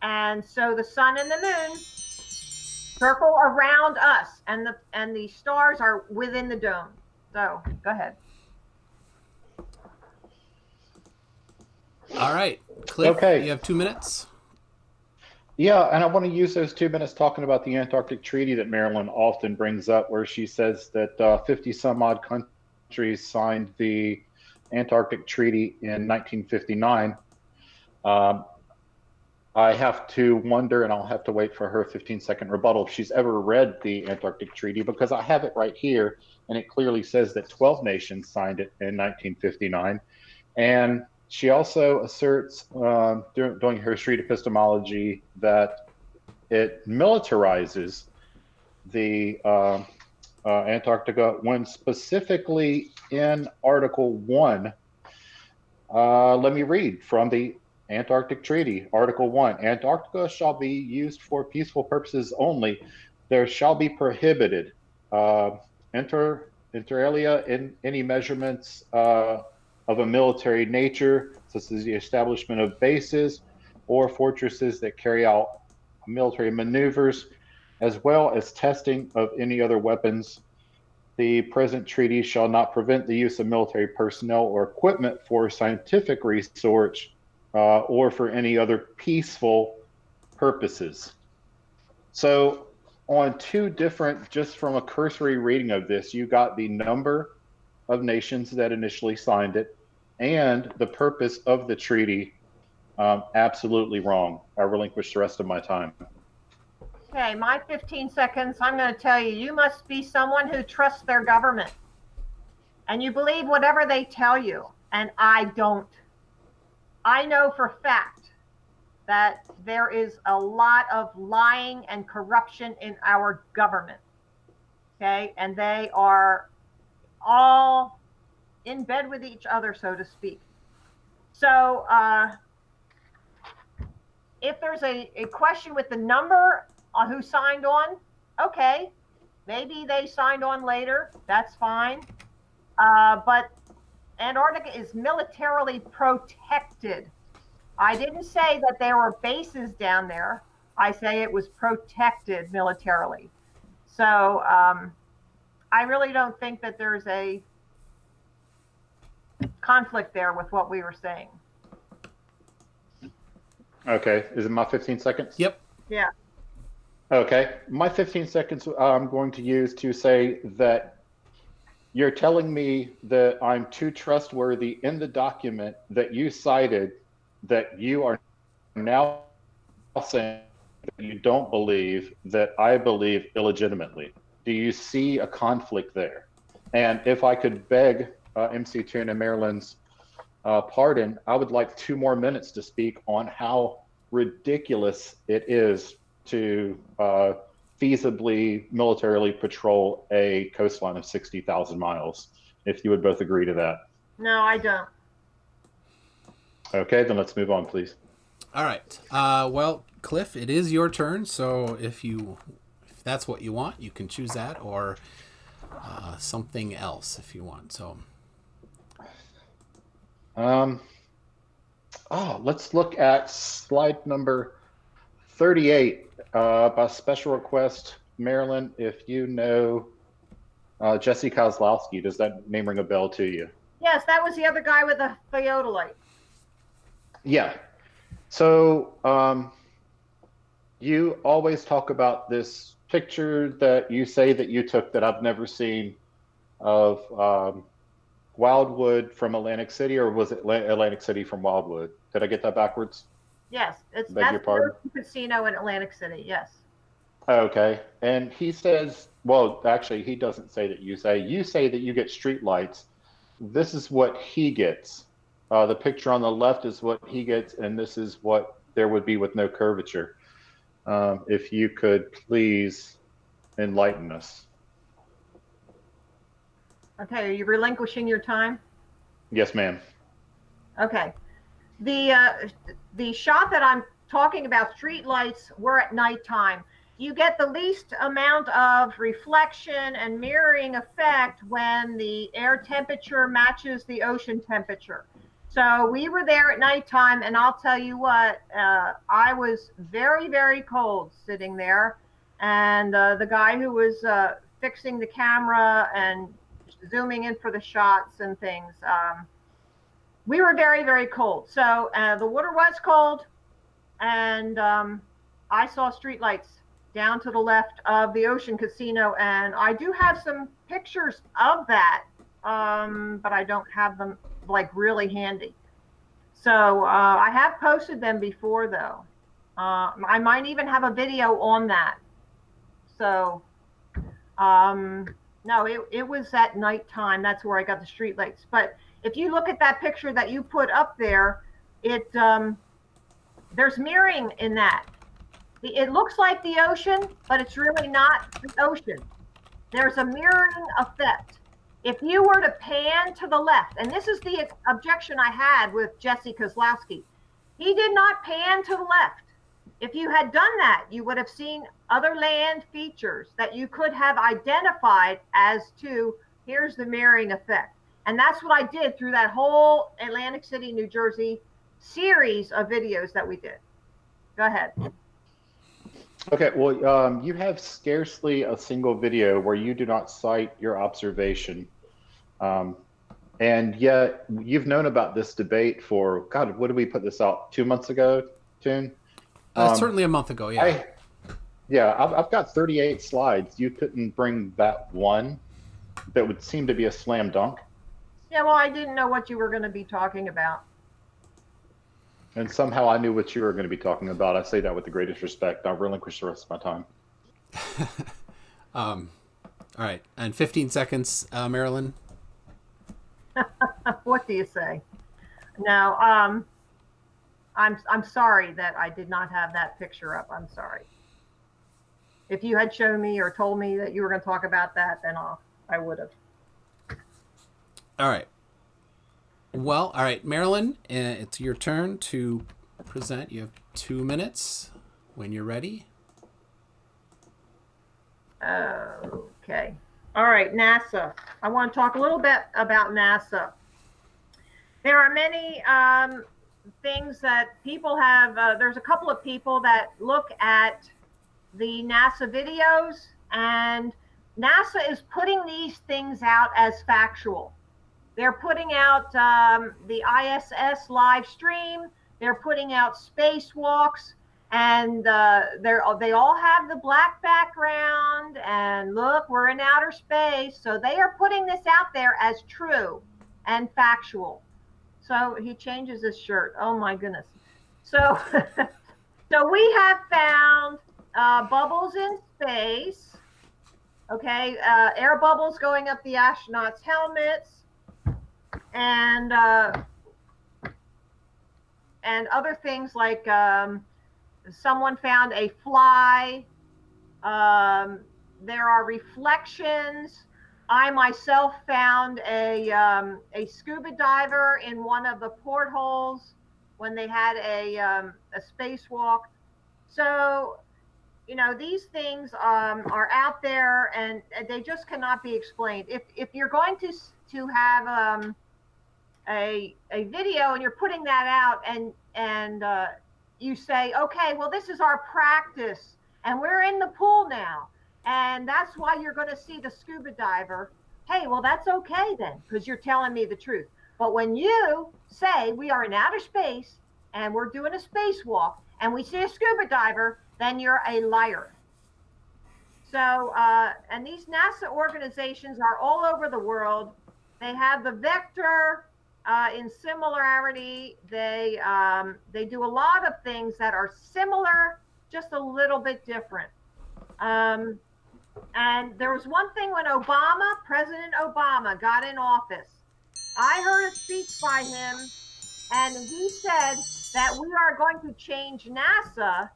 and so the sun and the moon circle around us, and the stars are within the dome. So go ahead. All right, Cliff, Okay. You have 2 minutes. Yeah, and I want to use those 2 minutes talking about the Antarctic Treaty that Marilyn often brings up, where she says that 50 some odd countries signed the Antarctic Treaty in 1959. I have to wonder, and I'll have to wait for her 15-second rebuttal, if she's ever read the Antarctic Treaty, because I have it right here, and it clearly says that 12 nations signed it in 1959. And she also asserts during her street epistemology that it militarizes the Antarctica, when specifically in Article 1, let me read from the Antarctic Treaty, Article 1, Antarctica shall be used for peaceful purposes only. There shall be prohibited inter alia in any measurements of a military nature, such as the establishment of bases or fortresses that carry out military maneuvers, as well as testing of any other weapons The present treaty shall not prevent the use of military personnel or equipment for scientific research or for any other peaceful purposes. So on two different, just from a cursory reading of this, you got the number of nations that initially signed it and the purpose of the treaty absolutely wrong. I relinquish the rest of my time. Okay, my 15 seconds, I'm going to tell you, you must be someone who trusts their government. And you believe whatever they tell you. And I don't. I know for a fact that there is a lot of lying and corruption in our government. Okay, and they are all in bed with each other, so to speak. So if there's a question with the number on who signed on, okay, maybe they signed on later, that's fine. But Antarctica is militarily protected. I didn't say that there were bases down there. I say it was protected militarily. So I really don't think that there's a conflict there with what we were saying. Okay, is it my 15 seconds? Yep. Yeah. Okay, my 15 seconds I'm going to use to say that you're telling me that I'm too trustworthy in the document that you cited, that you are now saying that you don't believe that I believe illegitimately. Do you see a conflict there? And if I could beg MC Tune and Marilyn's pardon, I would like 2 more minutes to speak on how ridiculous it is to feasibly militarily patrol a coastline of 60,000 miles, if you would both agree to that. No, I don't. Okay, then let's move on, please. All right. Well, Cliff, it is your turn. So if that's what you want, you can choose that, or something else if you want. So. Let's look at slide number 38 by special request. Marilyn, if you know Jesse Kozlowski, does that name ring a bell to you? Yes, that was the other guy with the theodolite. Yeah. So you always talk about this picture that you say that you took that I've never seen of Wildwood from Atlantic City, or was it Atlantic City from Wildwood? Did I get that backwards? Yes, that's pardon? the casino in Atlantic City. Yes. Okay. And he says, well, actually, he doesn't say that you say that you get street lights. This is what he gets. The picture on the left is what he gets, and this is what there would be with no curvature. If you could please enlighten us. Okay, are you relinquishing your time? Yes, ma'am. Okay. The shot that I'm talking about, street lights, were at nighttime. You get the least amount of reflection and mirroring effect when the air temperature matches the ocean temperature. So we were there at nighttime, and I'll tell you what, I was very, very cold sitting there. And the guy who was fixing the camera and zooming in for the shots and things, we were very, very cold. So the water was cold, and I saw streetlights down to the left of the Ocean Casino, and I do have some pictures of that, but I don't have them like really handy. So I have posted them before, though. I might even have a video on that. So no, it was at nighttime. That's where I got the streetlights. But if you look at that picture that you put up there, there's mirroring in that. It looks like the ocean, but it's really not the ocean. There's a mirroring effect. If you were to pan to the left, and this is the objection I had with Jesse Kozlowski, he did not pan to the left. If you had done that, you would have seen other land features that you could have identified as to, here's the mirroring effect. And that's what I did through that whole Atlantic City, New Jersey series of videos that we did. Go ahead. Okay, well, you have scarcely a single video where you do not cite your observation. Um, and yet you've known about this debate for, God, what did we put this out 2 months ago, Tune? Um, Certainly a month ago, yeah. I, yeah, I've got 38 slides. You couldn't bring that one that would seem to be a slam dunk. Yeah, well, I didn't know what you were going to be talking about. And somehow I knew what you were going to be talking about. I say that with the greatest respect. I'll relinquish the rest of my time. All right, and 15 seconds, Marilyn. What do you say? No, I'm sorry that I did not have that picture up. I'm sorry. If you had shown me or told me that you were going to talk about that, then I would have. All right. Well, all right, Marilyn, it's your turn to present. You have 2 minutes when you're ready. Okay. All right, NASA. I want to talk a little bit about NASA. There are many things that people have. There's a couple of people that look at the NASA videos, and NASA is putting these things out as factual. They're putting out the ISS live stream. They're putting out spacewalks, and they all have the black background. And look, we're in outer space. So they are putting this out there as true and factual. So he changes his shirt. Oh my goodness. So, so we have found bubbles in space. Okay, air bubbles going up the astronauts' helmets, and other things like someone found a fly. There are reflections. I myself found a scuba diver in one of the portholes when they had a spacewalk. So, you know, these things are out there, and they just cannot be explained. If you're going to have a video and you're putting that out, and you say, okay, well, this is our practice, and we're in the pool now, and that's why you're going to see the scuba diver. Hey, well, that's okay then, because you're telling me the truth. But when you say we are in outer space and we're doing a spacewalk and we see a scuba diver, then you're a liar. So, and these NASA organizations are all over the world. They have the vector in similarity. They do a lot of things that are similar, just a little bit different. And there was one thing when President Obama got in office. I heard a speech by him, and he said that we are going to change NASA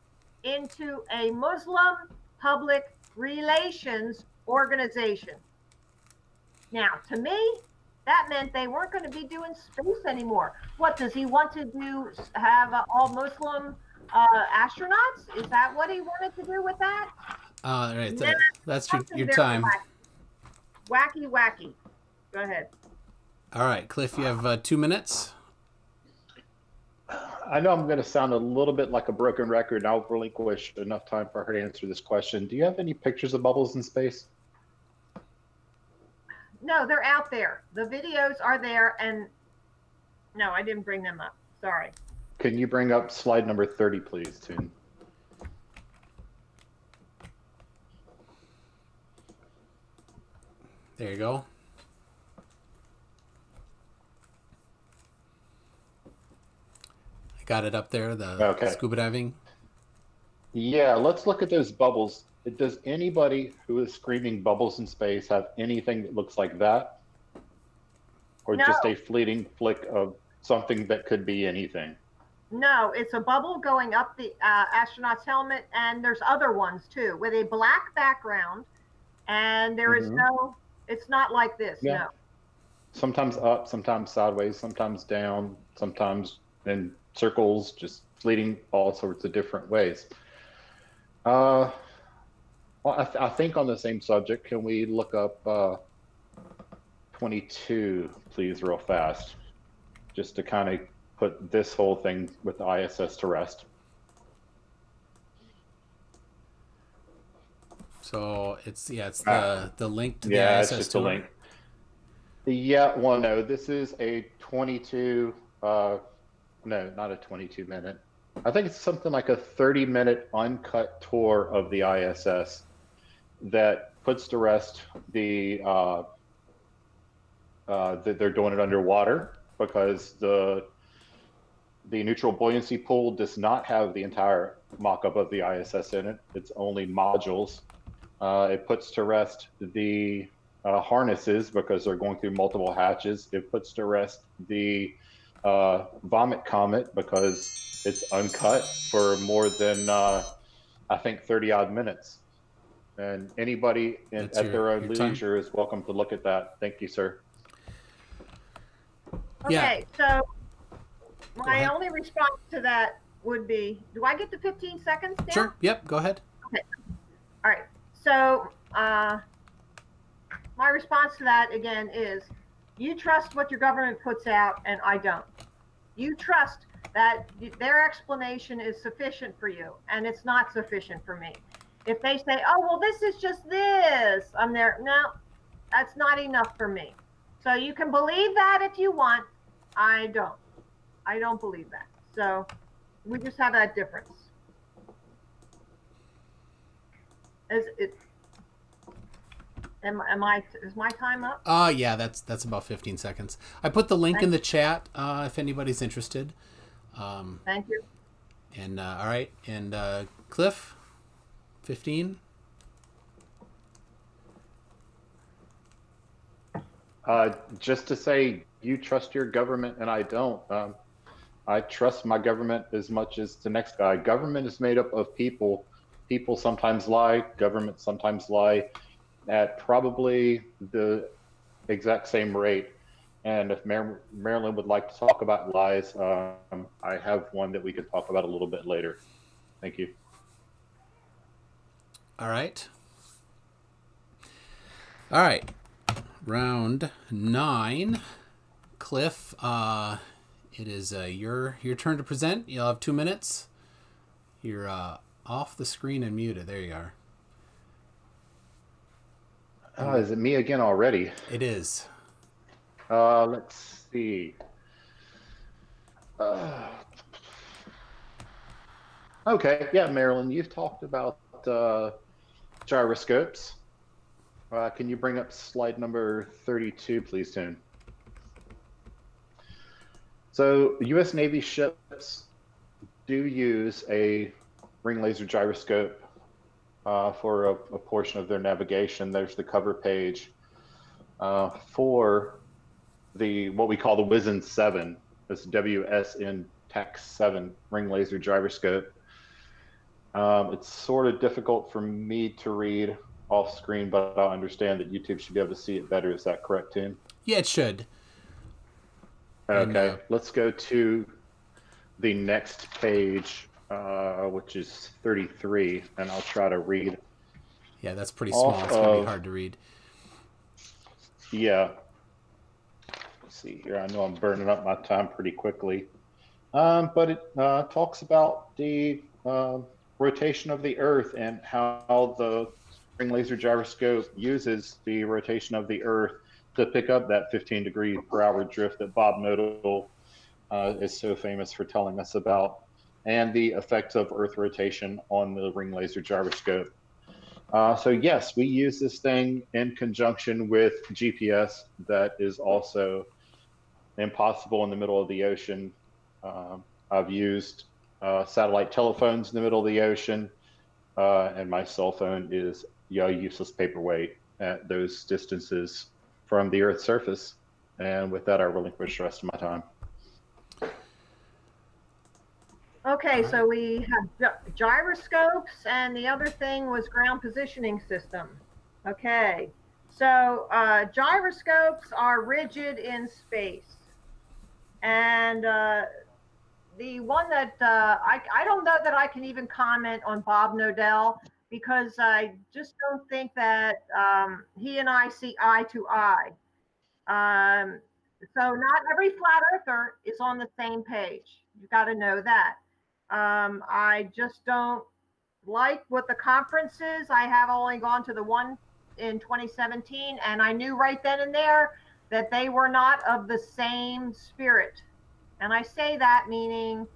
into a Muslim public relations organization. Now, to me, that meant they weren't going to be doing space anymore. What does he want to do? Have all Muslim astronauts? Is that what he wanted to do with that? All right, Nah, that's something your very time. Wacky. Go ahead. All right, Cliff, you have 2 minutes. I know I'm going to sound a little bit like a broken record, and I'll relinquish enough time for her to answer this question. Do you have any pictures of bubbles in space? No, they're out there. The videos are there, and no, I didn't bring them up. Sorry. Can you bring up slide number 30, please, Toon? There you go. I got it up there, the scuba diving. Yeah, let's look at those bubbles. Does anybody who is screaming bubbles in space have anything that looks like that? Or No. just a fleeting flick of something that could be anything? No, it's a bubble going up the astronaut's helmet, and there's other ones too with a black background, and there is no, it's not like this. Yeah. No. Sometimes up, sometimes sideways, sometimes down, sometimes in circles, just fleeting all sorts of different ways. Well, I think on the same subject, can we look up 22, please, real fast, just to kind of put this whole thing with the ISS to rest. So it's the link to the Yeah, it's ISS just a tour. link. Yeah, well, no, this is a 22, no, not a 22-minute. I think it's something like a 30-minute uncut tour of the ISS that puts to rest that they're doing it underwater because the neutral buoyancy pool does not have the entire mock-up of the ISS in it. It's only modules. It puts to rest the harnesses because they're going through multiple hatches. It puts to rest the vomit comet because it's uncut for more than I think 30 odd minutes. And anybody That's at their own your time. leisure is welcome to look at that. Thank you, sir. Yeah. Okay, so Go my ahead. only response to that would be, do I get the 15 seconds now? Sure. Yep. Go ahead. Okay. All right. So my response to that again is, you trust what your government puts out, and I don't. You trust that their explanation is sufficient for you, and it's not sufficient for me. If they say, oh, well, this is just this, I'm there, no, that's not enough for me. So you can believe that if you want. I don't. I don't believe that. So we just have that difference. Is my time up? Yeah, that's about 15 seconds. I put the link in the chat if anybody's interested. Thank you. And all right, and Cliff, 15. Just to say, you trust your government, and I don't. I trust my government as much as the next guy. Government is made up of people. People sometimes lie. Government sometimes lie at probably the exact same rate. And if Marilyn would like to talk about lies, I have one that we could talk about a little bit later. Thank you. All right. All right. Round 9. Cliff, it is your turn to present. You'll have 2 minutes. You're off the screen and muted. There you are. Is it me again already? It is. Let's see. Okay, yeah, Marilyn, you've talked about gyroscopes. Can you bring up slide number 32, please, Toon? So U.S. Navy ships do use a ring laser gyroscope for a portion of their navigation. There's the cover page for what we call the WSN 7. This WSN TAC 7 ring laser gyroscope. It's sort of difficult for me to read off screen, but I understand that YouTube should be able to see it better. Is that correct, Tim? Yeah, it should. Okay, let's go to the next page, which is 33, and I'll try to read. Yeah, that's pretty small. It's going to be hard to read. Yeah. Let's see here. I know I'm burning up my time pretty quickly. But it talks about the rotation of the Earth and how the ring laser gyroscope uses the rotation of the Earth to pick up that 15-degree-per-hour drift that Bob Nodal is so famous for telling us about, and the effects of Earth rotation on the ring laser gyroscope. So yes, we use this thing in conjunction with GPS that is also impossible in the middle of the ocean. I've used satellite telephones in the middle of the ocean, and my cell phone is a useless paperweight at those distances from the Earth's surface. And with that, I relinquish the rest of my time. Okay, so we have gyroscopes, and the other thing was ground positioning system. Okay, so gyroscopes are rigid in space. And the one that I don't know that I can even comment on Bob Nodal, because I just don't think that he and I see eye to eye. So not every flat earther is on the same page. You've got to know that. I just don't like with the conferences, I have only gone to the one in 2017, and I knew right then and there that they were not of the same spirit. And I say that meaning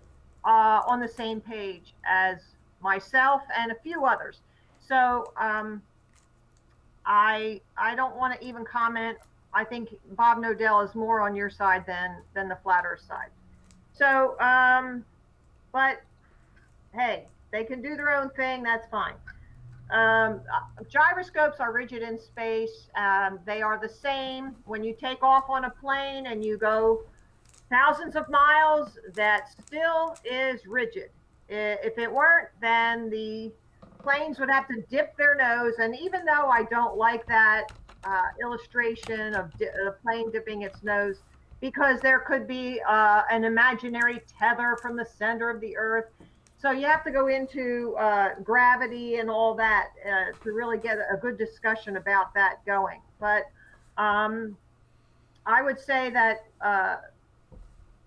on the same page as myself and a few others. So I don't want to even comment. I think Bob Nodell is more on your side than the flat Earth side. So, but hey, they can do their own thing. That's fine. Gyroscopes are rigid in space. They are the same when you take off on a plane and you go thousands of miles. That still is rigid. If it weren't, then the planes would have to dip their nose. And even though I don't like that illustration of a plane dipping its nose, because there could be an imaginary tether from the center of the Earth. So you have to go into gravity and all that to really get a good discussion about that going. But I would say that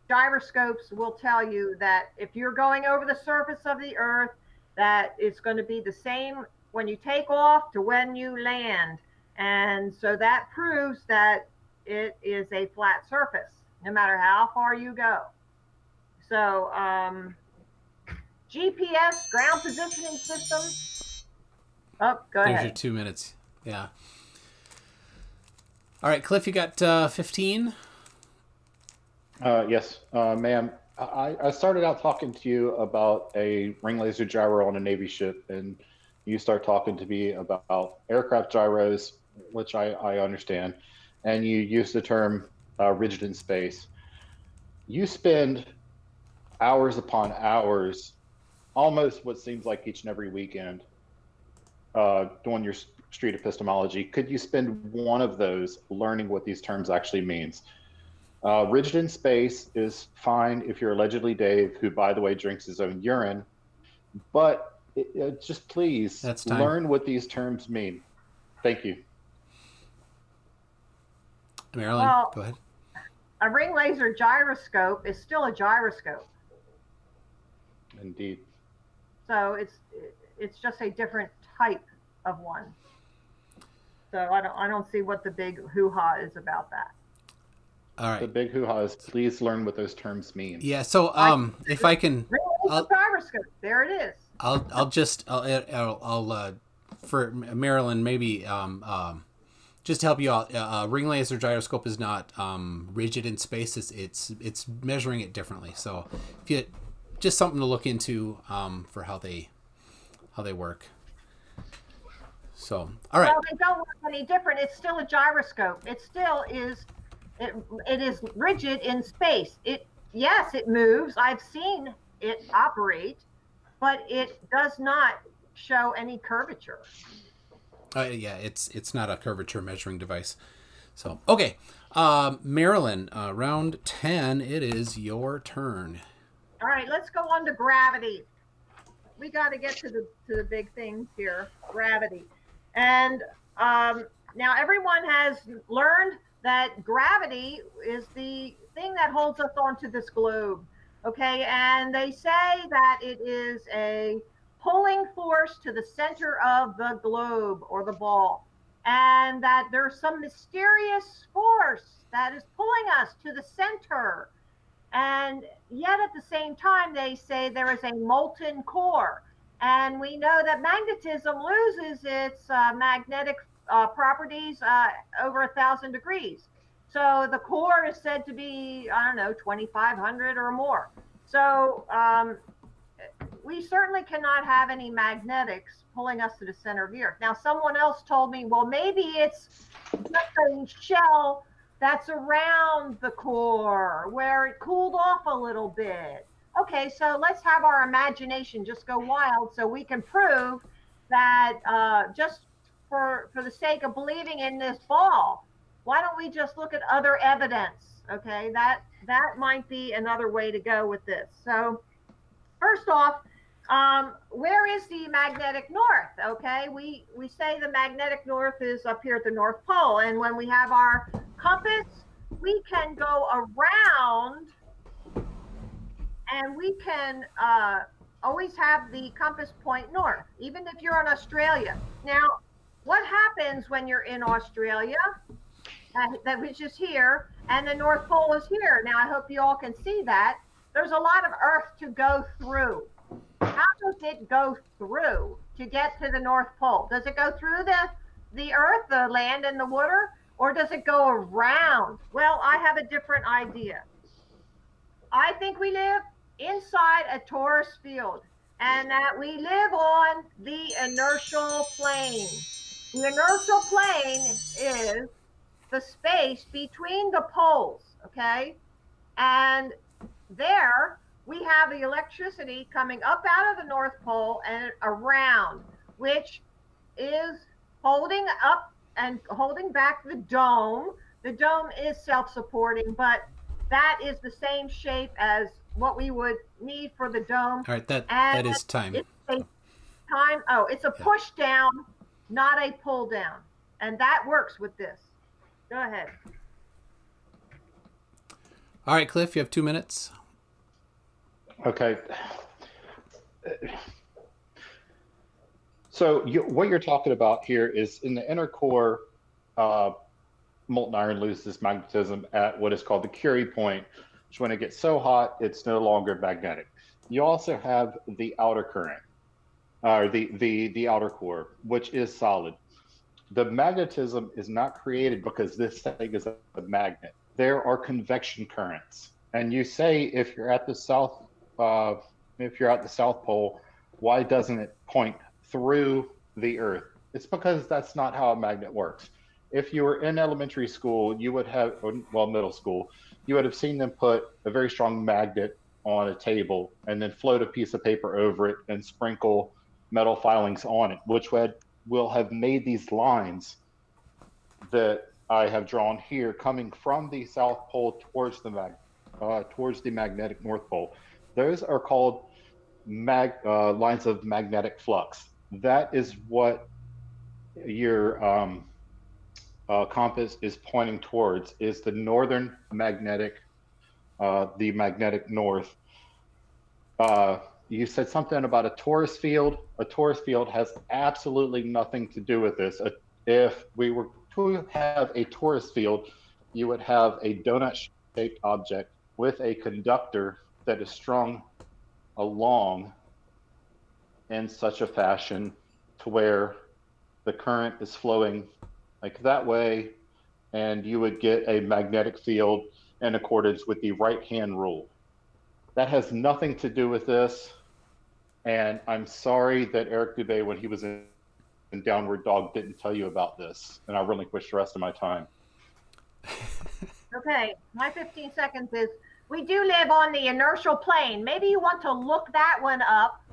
gyroscopes will tell you that if you're going over the surface of the Earth, that it's going to be the same when you take off to when you land. And so that proves that it is a flat surface, no matter how far you go. So GPS, ground positioning system. Oh, go ahead. There's your 2 minutes. Yeah. All right, Cliff, you got 15? Yes, ma'am. I started out talking to you about a ring laser gyro on a Navy ship, and you start talking to me about aircraft gyros, which I understand, and you use the term rigid in space. You spend hours upon hours, almost what seems like each and every weekend, doing your street epistemology. Could you spend one of those learning what these terms actually means? Rigid in space is fine if you're allegedly Dave, who, by the way, drinks his own urine. But just please learn what these terms mean. Thank you. Marilyn, go ahead. A ring laser gyroscope is still a gyroscope. Indeed. So it's just a different type of one. So I don't see what the big hoo-ha is about that. All right. The big hoo-ha is please learn what those terms mean. Yeah. So if I can, gyroscope. There it is. I'll for Marilyn maybe just to help you out. Ring laser gyroscope is not rigid in space. It's measuring it differently. So if you just something to look into for how they work. So all right. Well, they don't work any different. It's still a gyroscope. It still is. It is rigid in space. Yes, it moves. I've seen it operate, but it does not show any curvature. Yeah, it's not a curvature measuring device. So okay, Marilyn, round 10. It is your turn. All right, let's go on to gravity. We got to get to the big things here. Gravity, and now everyone has learned that gravity is the thing that holds us onto this globe, okay? And they say that it is a pulling force to the center of the globe or the ball, and that there's some mysterious force that is pulling us to the center. And yet at the same time, they say there is a molten core. And we know that magnetism loses its magnetic properties over 1,000 degrees. So the core is said to be, 2,500 or more. So we certainly cannot have any magnetics pulling us to the center of the Earth. Now, someone else told me, well, maybe it's just a shell that's around the core where it cooled off a little bit. Okay, so let's have our imagination just go wild so we can prove that just for the sake of believing in this ball, why don't we just look at other evidence? Okay, that might be another way to go with this. So first off, where is the magnetic north? Okay, we say the magnetic north is up here at the North Pole, and when we have our compass, we can go around and we can always have the compass point north, even if you're in Australia. Now, what happens when you're in Australia, which is here, and the North Pole is here? Now, I hope you all can see that. There's a lot of Earth to go through. How does it go through to get to the North Pole? Does it go through the Earth, the land and the water, or does it go around? Well, I have a different idea. I think we live inside a torus field and that we live on the inertial plane. The inertial plane is the space between the poles, okay? And there we have the electricity coming up out of the North Pole and around, which is holding up and holding back the dome. The dome is self-supporting, but that is the same shape as what we would need for the dome. All right, that is time. It's a time. Oh, it's a push down, not a pull down, and that works with this. Go ahead. All right, Cliff, you have 2 minutes. Okay. So what you're talking about here is in the inner core, molten iron loses magnetism at what is called the Curie point, which when it gets so hot, it's no longer magnetic. You also have the outer current, or the outer core, which is solid. The magnetism is not created because this thing is a magnet. There are convection currents, and you say if you're at the south pole, why doesn't it point through the Earth? It's because that's not how a magnet works. If you were in elementary school, you would have, well, middle school, you would have seen them put a very strong magnet on a table and then float a piece of paper over it and sprinkle metal filings on it, which will have made these lines that I have drawn here coming from the South Pole towards the magnetic North Pole. Those are called lines of magnetic flux. That is what your compass is pointing towards, is the northern magnetic, the magnetic north. You said something about a torus field. A torus field has absolutely nothing to do with this. If we were to have a torus field, you would have a donut-shaped object with a conductor that is strung along in such a fashion to where the current is flowing like that way, and you would get a magnetic field in accordance with the right-hand rule. That has nothing to do with this, and I'm sorry that Eric Dubé, when he was in Downward Dog, didn't tell you about this, and I'll relinquish the rest of my time. Okay, my 15 seconds is, we do live on the inertial plane. Maybe you want to look that one up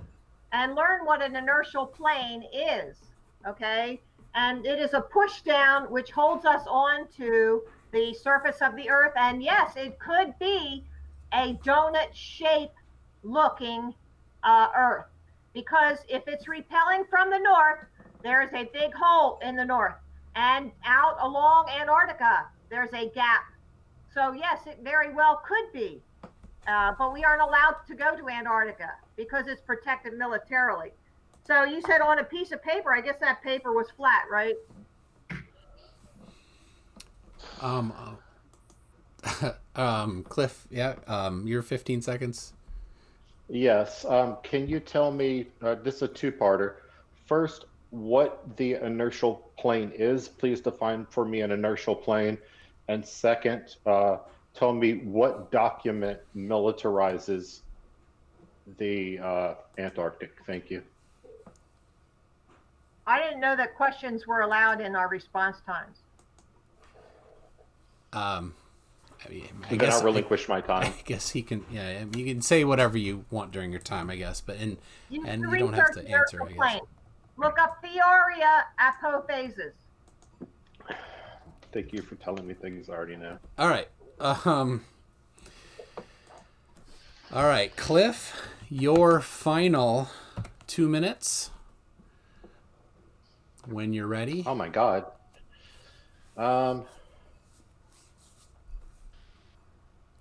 and learn what an inertial plane is, okay? And it is a push down which holds us onto the surface of the Earth. And yes, it could be a donut shape looking Earth, because if it's repelling from the north, there is a big hole in the north, and out along Antarctica, there's a gap. So yes, it very well could be, but we aren't allowed to go to Antarctica because it's protected militarily. So you said on a piece of paper, I guess that paper was flat, right? Cliff, your 15 seconds. Yes. Can you tell me, this is a two-parter. First, what the inertial plane is? Please define for me an inertial plane. And second, tell me what document militarizes the Antarctic. Thank you. I didn't know that questions were allowed in our response times. I guess I'll relinquish my time. I guess he can. Yeah, you can say whatever you want during your time, I guess. But you don't have to answer. I guess. Look up Theoria apophases. Thank you for telling me things I already know. All right. All right, Cliff, your final 2 minutes. When you're ready. Oh my God.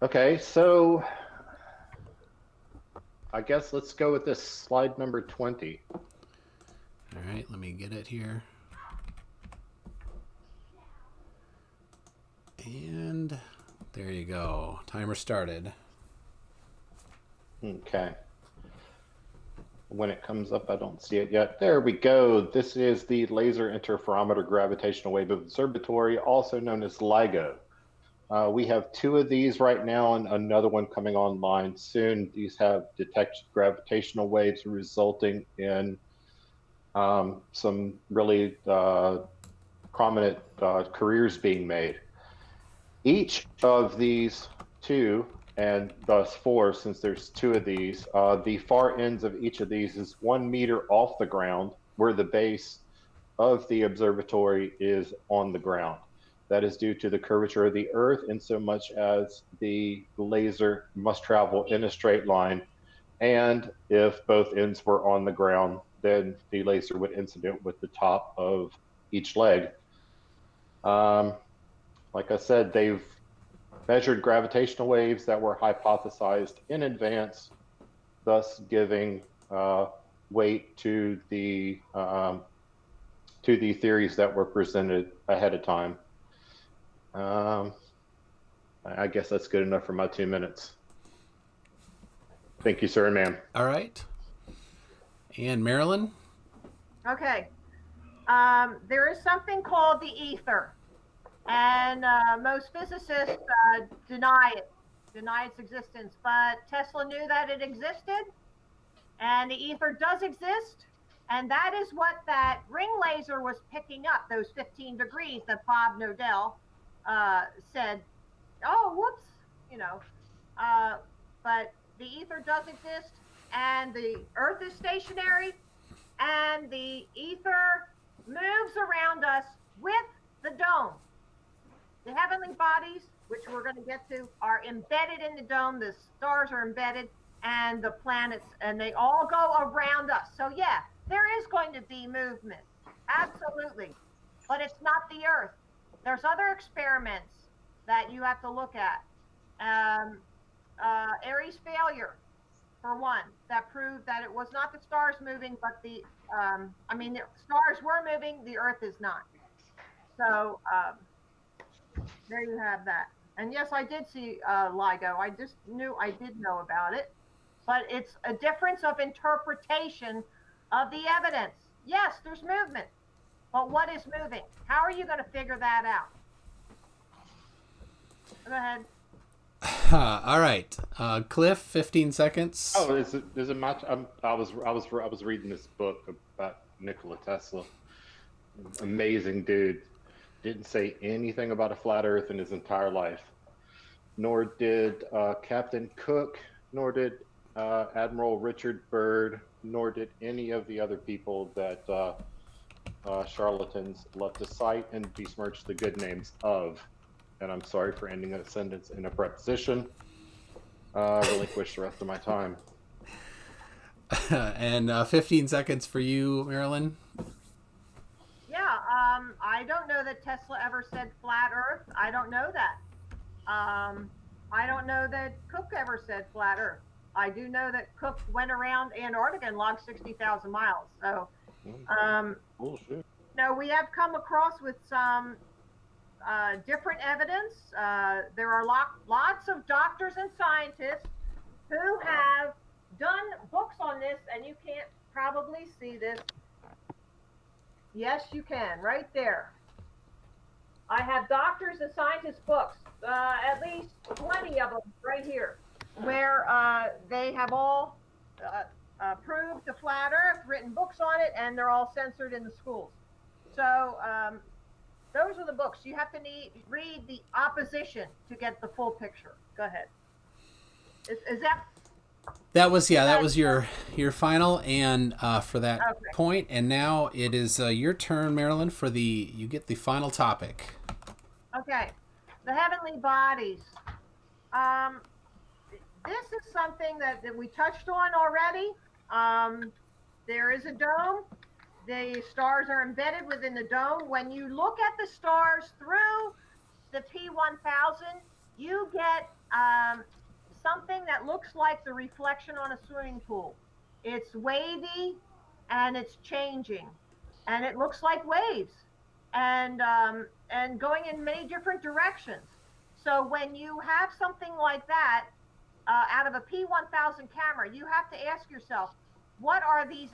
Okay, so I guess let's go with this slide number 20. All right, let me get it here. And there you go. Timer started. Okay. When it comes up, I don't see it yet. There we go. This is the Laser Interferometer Gravitational Wave Observatory, also known as LIGO. We have 2 of these right now and another one coming online soon. These have detected gravitational waves resulting in some really prominent careers being made. Each of these 2, and thus 4, since there's 2 of these, the far ends of each of these is 1 meter off the ground, where the base of the observatory is on the ground. That is due to the curvature of the Earth, in so much as the laser must travel in a straight line. And if both ends were on the ground, then the laser would incident with the top of each leg. Like I said, they've measured gravitational waves that were hypothesized in advance, thus giving weight to the theories that were presented ahead of time. I guess that's good enough for my 2 minutes. Thank you, sir and ma'am. All right. And Marilyn? Okay. There is something called the ether, and most physicists deny its existence, but Tesla knew that it existed, and the ether does exist, and that is what that ring laser was picking up, those 15 degrees that Bob Nodell said, oh, whoops, but the ether does exist, and the Earth is stationary, and the ether moves around us with the dome. The heavenly bodies, which we're going to get to, are embedded in the dome. The stars are embedded, and the planets, and they all go around us. So yeah, there is going to be movement, absolutely, but it's not the Earth. There's other experiments that you have to look at. Aries failure, for one, that proved that it was not the stars moving, but the stars were moving, the Earth is not. So there you have that. And yes, I did see LIGO. I just knew I did know about it, but it's a difference of interpretation of the evidence. Yes, there's movement, but what is moving? How are you going to figure that out? Go ahead. All right, Cliff, 15 seconds. Oh, is it much? I was reading this book about Nikola Tesla. Amazing dude. Didn't say anything about a flat Earth in his entire life. Nor did Captain Cook, nor did Admiral Richard Byrd, nor did any of the other people that charlatans love to cite and besmirch the good names of. And I'm sorry for ending a sentence in a preposition. Relinquish the rest of my time. And 15 seconds for you, Marilyn. Yeah, I don't know that Tesla ever said flat Earth. I don't know that. I don't know that Cook ever said flat Earth. I do know that Cook went around Antarctica and logged 60,000 miles. So, Bullshit. no, we have come across with some different evidence. There are lots of doctors and scientists who have done books on this, and you can't probably see this. Yes, you can, right there. I have doctors and scientists books, at least 20 of them right here, where they have all proved the flat Earth, written books on it, and they're all censored in the schools. So those are the books. You have to read the opposition to get the full picture. Go ahead. Is that? That was your final and for that point. And now it is your turn, Marilyn, you get the final topic. Okay, the heavenly bodies. This is something that we touched on already. There is a dome. The stars are embedded within the dome. When you look at the stars through the P1000, you get something that looks like the reflection on a swimming pool. It's wavy and it's changing, and it looks like waves, and going in many different directions. So when you have something like that out of a P1000 camera, you have to ask yourself, what are these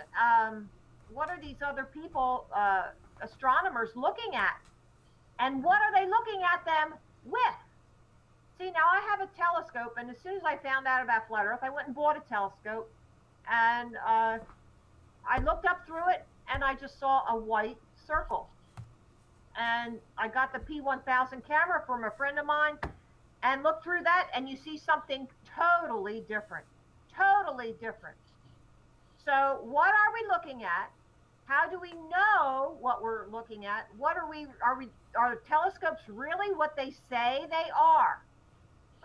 other people, astronomers, looking at, and what are they looking at them with? See, now I have a telescope, and as soon as I found out about flat Earth, I went and bought a telescope, and I looked up through it, and I just saw a white circle. And I got the P1000 camera from a friend of mine, and looked through that, and you see something totally different. Totally different. So what are we looking at? How do we know what we're looking at? Are telescopes really what they say they are?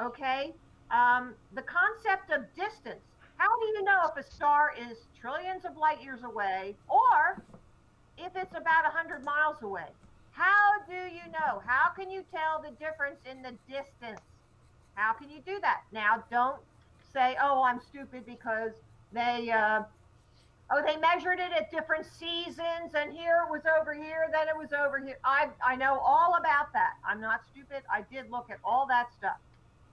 Okay. The concept of distance. How do you know if a star is trillions of light years away, or if it's about 100 miles away? How do you know? How can you tell the difference in the distance? How can you do that? Now, don't say, "Oh, I'm stupid because they measured it at different seasons, and here it was over here, then it was over here." I know all about that. I'm not stupid. I did look at all that stuff.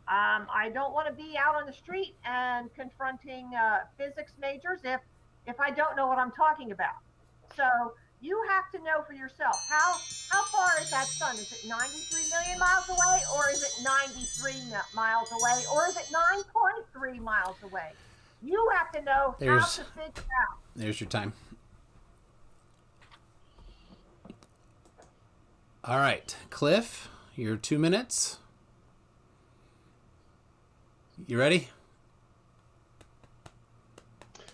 I don't want to be out on the street and confronting physics majors if I don't know what I'm talking about. So you have to know for yourself, how far is that sun? Is it 93 million miles away, or is it 93 miles away, or is it 9.3 miles away? You have to know how to figure out. There's your time. All right, Cliff, your 2 minutes. You ready?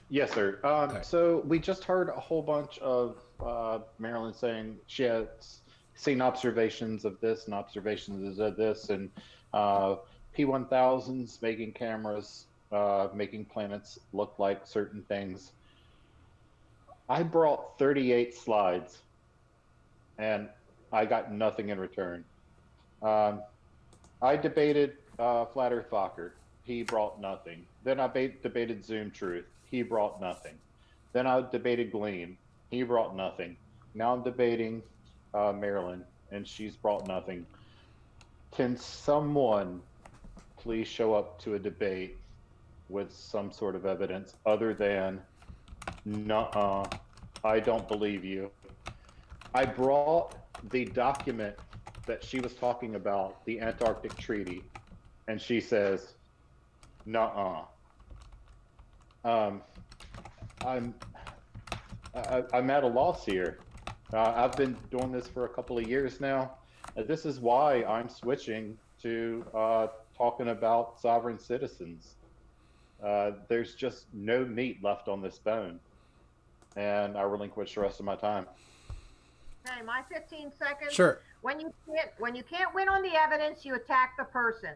Yes, sir. right. So we just heard a whole bunch of Marilyn saying she has seen observations of this and observations of this, and P1000s making cameras, making planets look like certain things. I brought 38 slides, and I got nothing in return. I debated Flat Earth Fokker. He brought nothing. Then I debated Zoom Truth. He brought nothing. Then I debated Gleam. He brought nothing. Now I'm debating Marilyn, and she's brought nothing. Can someone please show up to a debate with some sort of evidence other than, nuh-uh, I don't believe you? I brought the document that she was talking about, the Antarctic Treaty, and she says, nuh-uh. I'm at a loss here. I've been doing this for a couple of years now. This is why I'm switching to talking about sovereign citizens. There's just no meat left on this bone, and I relinquish the rest of my time. Okay, my 15 seconds. Sure. When you can't win on the evidence, you attack the person.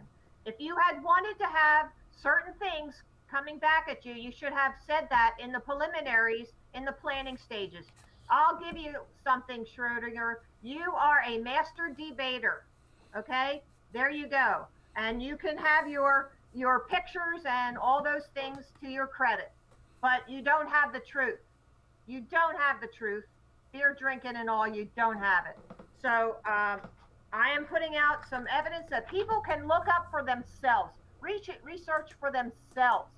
If you had wanted to have certain things coming back at you, you should have said that in the preliminaries, in the planning stages. I'll give you something, Schrodinger. You are a master debater. Okay, there you go, and you can have your pictures and all those things to your credit, but you don't have the truth. You don't have the truth. Beer drinking and all, you don't have it. So I am putting out some evidence that people can look up for themselves, research for themselves,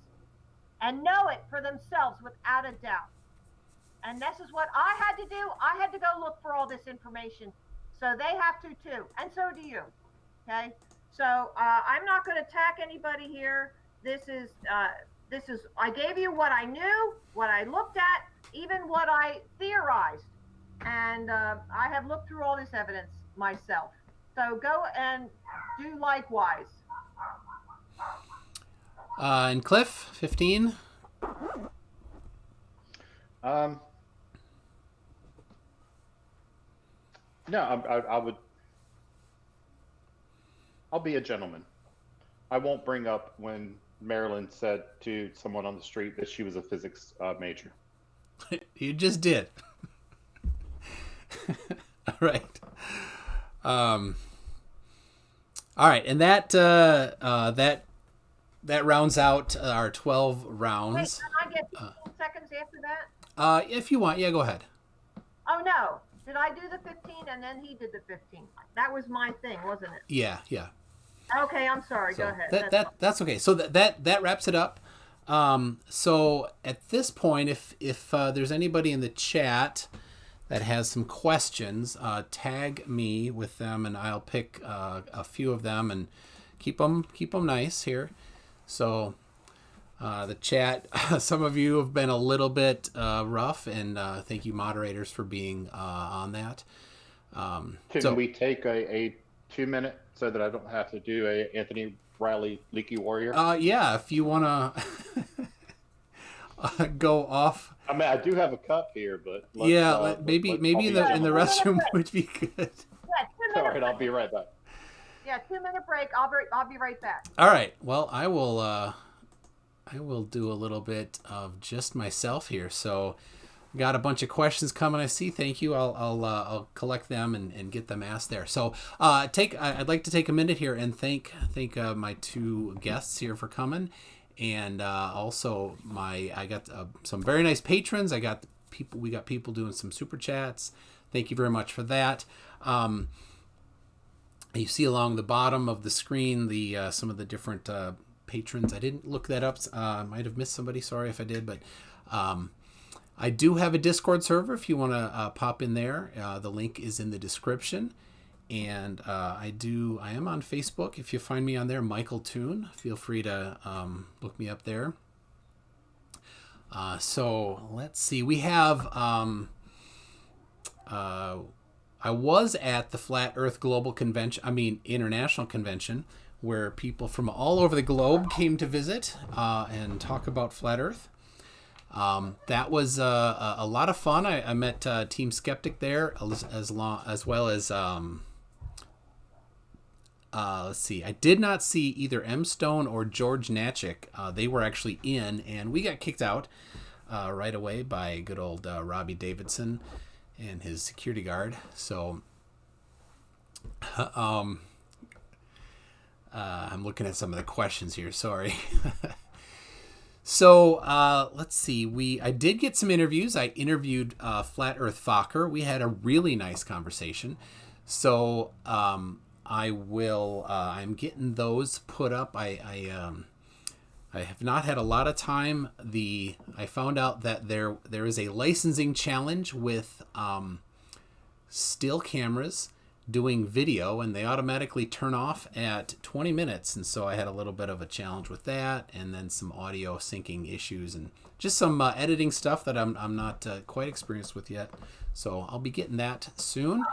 and know it for themselves without a doubt. And this is what I had to do. I had to go look for all this information. So they have to too. And so do you. Okay? So I'm not going to attack anybody here. This is, I gave you what I knew, what I looked at, even what I theorized. And I have looked through all this evidence myself. So go and do likewise. And Cliff, 15. No, I would. I'll be a gentleman. I won't bring up when Marilyn said to someone on the street that she was a physics major. You just did. All right. All right, and that that rounds out our 12 Wait, rounds. can I get 15 seconds after that? If you want, yeah, go ahead. Oh, no. Did I do the 15 and then he did the 15? That was my thing, wasn't it? Yeah. Okay, I'm sorry. So Go ahead. that's okay. So that wraps it up. So at this point, if there's anybody in the chat that has some questions, tag me with them, and I'll pick a few of them and keep them nice here. So the chat, some of you have been a little bit rough, and thank you moderators for being on that. Can we take a 2-minute so that I don't have to do a Anthony Riley Leaky Warrior? Yeah, if you want to go off. I mean, I do have a cup here, but maybe in the restroom would be good. Yeah, 2 minutes. All right, I'll be right back. Yeah, 2-minute break. I'll be right back. All right. Well, I will do a little bit of just myself here. So, got a bunch of questions coming. I see. Thank you. I'll collect them and get them asked there. So, I'd like to take a minute here and thank my two guests here for coming, and also I got some very nice patrons. We got people doing some super chats. Thank you very much for that. You see along the bottom of the screen some of the different patrons. I didn't look that up. I might have missed somebody. Sorry if I did, but I do have a Discord server if you want to pop in there. The link is in the description. And I am on Facebook. If you find me on there, Michael Toon, feel free to look me up there. So let's see. We have I was at the Flat Earth Global Convention, International Convention, where people from all over the globe came to visit and talk about Flat Earth. That was a lot of fun. I met Team Skeptic there, as well as let's see. I did not see either M. Stone or George Natchik. They were actually in, and we got kicked out right away by good old Robbie Davidson and his security guard. So I'm looking at some of the questions here. Sorry. So let's see. I did get some interviews. I interviewed Flat Earth Fokker. We had a really nice conversation. So I'm getting those put up. I have not had a lot of time. I found out that there is a licensing challenge with still cameras doing video, and they automatically turn off at 20 minutes. And so I had a little bit of a challenge with that, and then some audio syncing issues and just some editing stuff that I'm not quite experienced with yet. So I'll be getting that soon.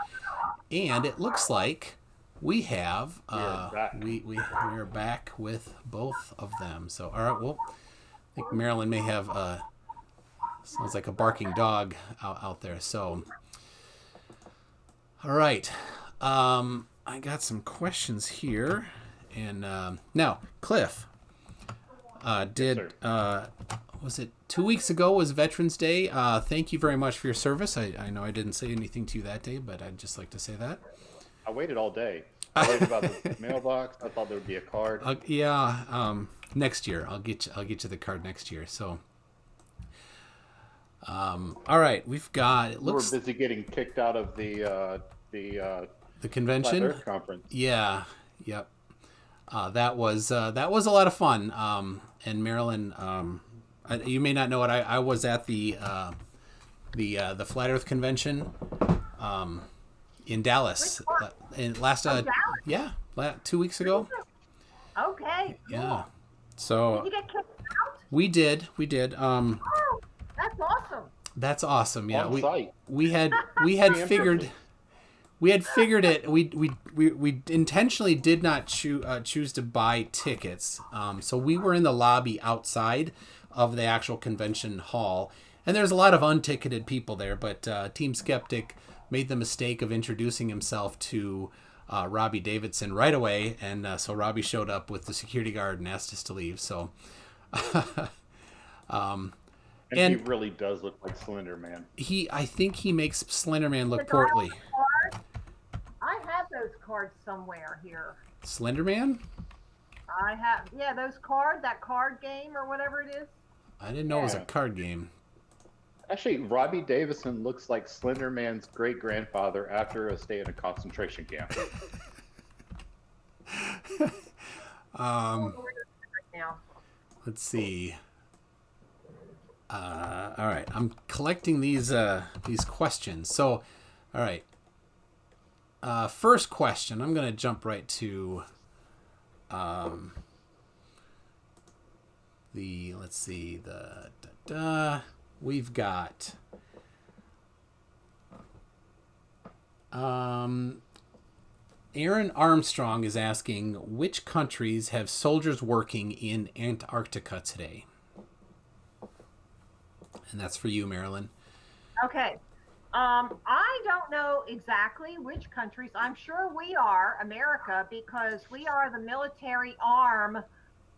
And it looks like we have we are back with both of them. So all right, well, I think Marilyn may have sounds like a barking dog out there. So all right, I got some questions here, and now Cliff, was it 2 weeks ago was Veterans Day? Thank you very much for your service. I know I didn't say anything to you that day, but I'd just like to say that. I waited all day. I waited about the mailbox. I thought there would be a card. Next year I'll get you the card next year. So, all right, we've got. It looks. We were busy getting kicked out of the convention. Flat Earth conference. Yeah. Yep. That was a lot of fun. And Marilyn, you may not know it. I was at the Flat Earth convention. In Dallas, Dallas? 2 weeks ago. Okay. Cool. Yeah. So did you get kicked out? We did. Oh, that's awesome. That's awesome. Yeah. On site. We had figured it. We intentionally did not choose to buy tickets. So we were in the lobby outside of the actual convention hall, and there's a lot of unticketed people there. But Team Skeptic made the mistake of introducing himself to Robbie Davidson right away, and so Robbie showed up with the security guard and asked us to leave. So, and he really does look like Slender Man. I think he makes Slender Man look portly. I have those cards somewhere here. Slender Man? I have, yeah, that card game or whatever it is. I didn't know it was a Yeah. card game. Actually, Robbie Davison looks like Slender Man's great grandfather after a stay in a concentration camp. I don't know where it is right now. Let's see. All right, I'm collecting these questions. So, all right. First question. I'm gonna jump right to the. Let's see. We've got. Aaron Armstrong is asking, which countries have soldiers working in Antarctica today? And that's for you, Marilyn. Okay. I don't know exactly which countries. I'm sure we are America because we are the military arm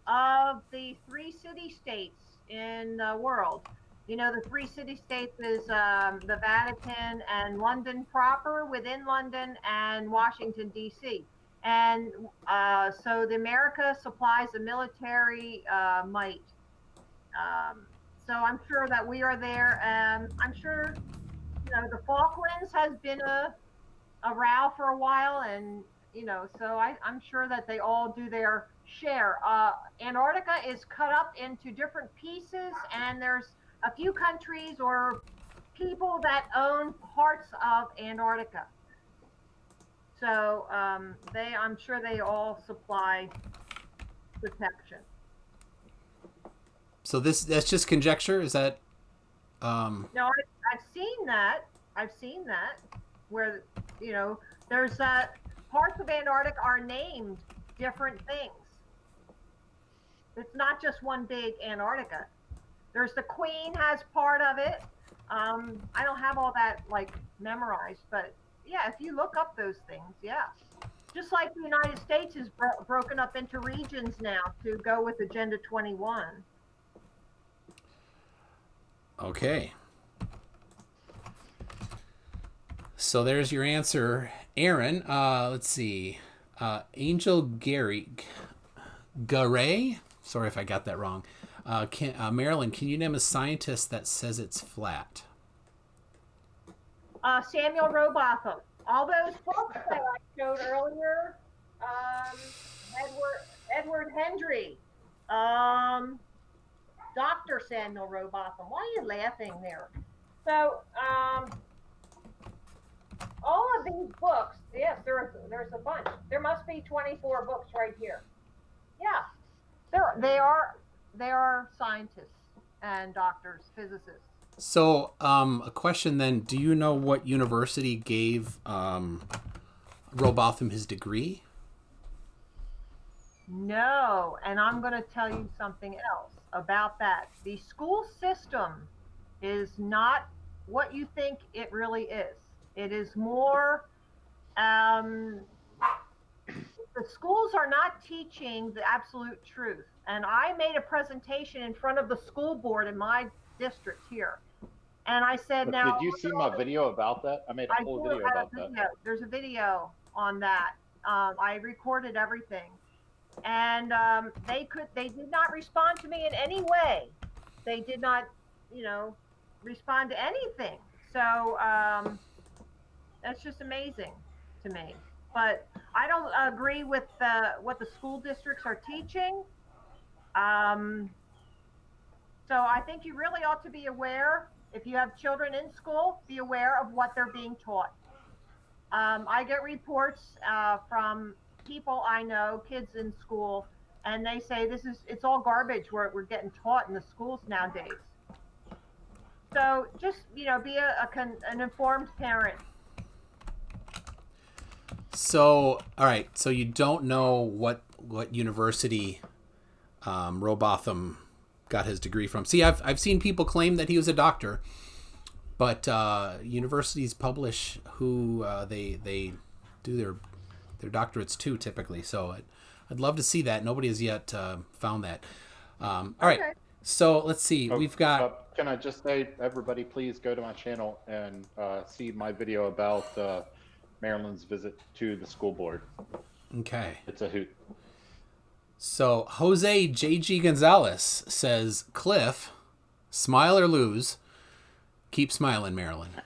of the 3 city-states in the world. You know, the 3 city-states is the Vatican and London proper, within London, and Washington, D.C. And so the America supplies the military might. So I'm sure that we are there. I'm sure, the Falklands has been a row for a while, and so I'm sure that they all do their share. Antarctica is cut up into different pieces, and there's a few countries or people that own parts of Antarctica. So I'm sure they all supply protection. So that's just conjecture. Is that? No, I've seen that. I've seen that where there's parts of Antarctica are named different things. It's not just one big Antarctica. There's the Queen has part of it. I don't have all that memorized, but yeah, if you look up those things, yeah. Just like the United States is broken up into regions now to go with Agenda 21. Okay. So there's your answer, Aaron. Let's see. Angel Garay. Sorry if I got that wrong. Marilyn, can you name a scientist that says it's flat? Samuel Rowbotham. All those books that I showed earlier. Edward Hendry. Dr. Samuel Rowbotham. Why are you laughing there? So, all of these books, yes, there's a bunch. There must be 24 books right here. Yeah, they are scientists and doctors, physicists. So, a question then: do you know what university gave Rowbotham his degree? No, and I'm going to tell you something else about that. The school system is not what you think it really is. It is more, the schools are not teaching the absolute truth. And I made a presentation in front of the school board in my district here. And I said, But now. did you see my video about that? I made a whole video about that. There's a video on that. I recorded everything. And they did not respond to me in any way. They did not, respond to anything. So that's just amazing to me. But I don't agree with what the school districts are teaching. So I think you really ought to be aware, if you have children in school, be aware of what they're being taught. I get reports from people I know, kids in school, and they say it's all garbage we're getting taught in the schools nowadays. So just be an informed parent. So, all right. So you don't know what university Rowbotham got his degree from. See, I've seen people claim that he was a doctor, but universities publish who they do their doctorates to typically. So I'd love to see that. Nobody has yet found that. All right. Okay. So let's see. We've got. Can I just say, everybody, please go to my channel and see my video about Marilyn's visit to the school board. Okay. It's a hoot. So Jose J.G. Gonzalez says, Cliff, smile or lose, keep smiling, Marilyn.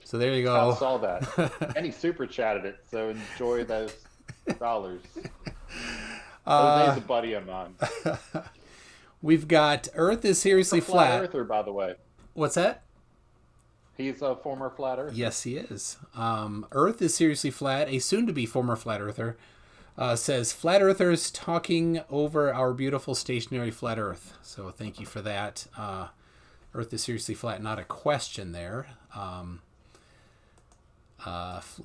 So there you go. I saw that. And he super chatted it, so enjoy those dollars. Jose's a buddy of mine. We've got Earth is seriously Flat flat. earther, by the way. What's that? He's a former flat earther. Yes, he is. Earth is seriously flat. A soon-to-be former flat earther says, flat earthers talking over our beautiful stationary flat Earth. So thank you for that. Earth is seriously flat. Not a question there.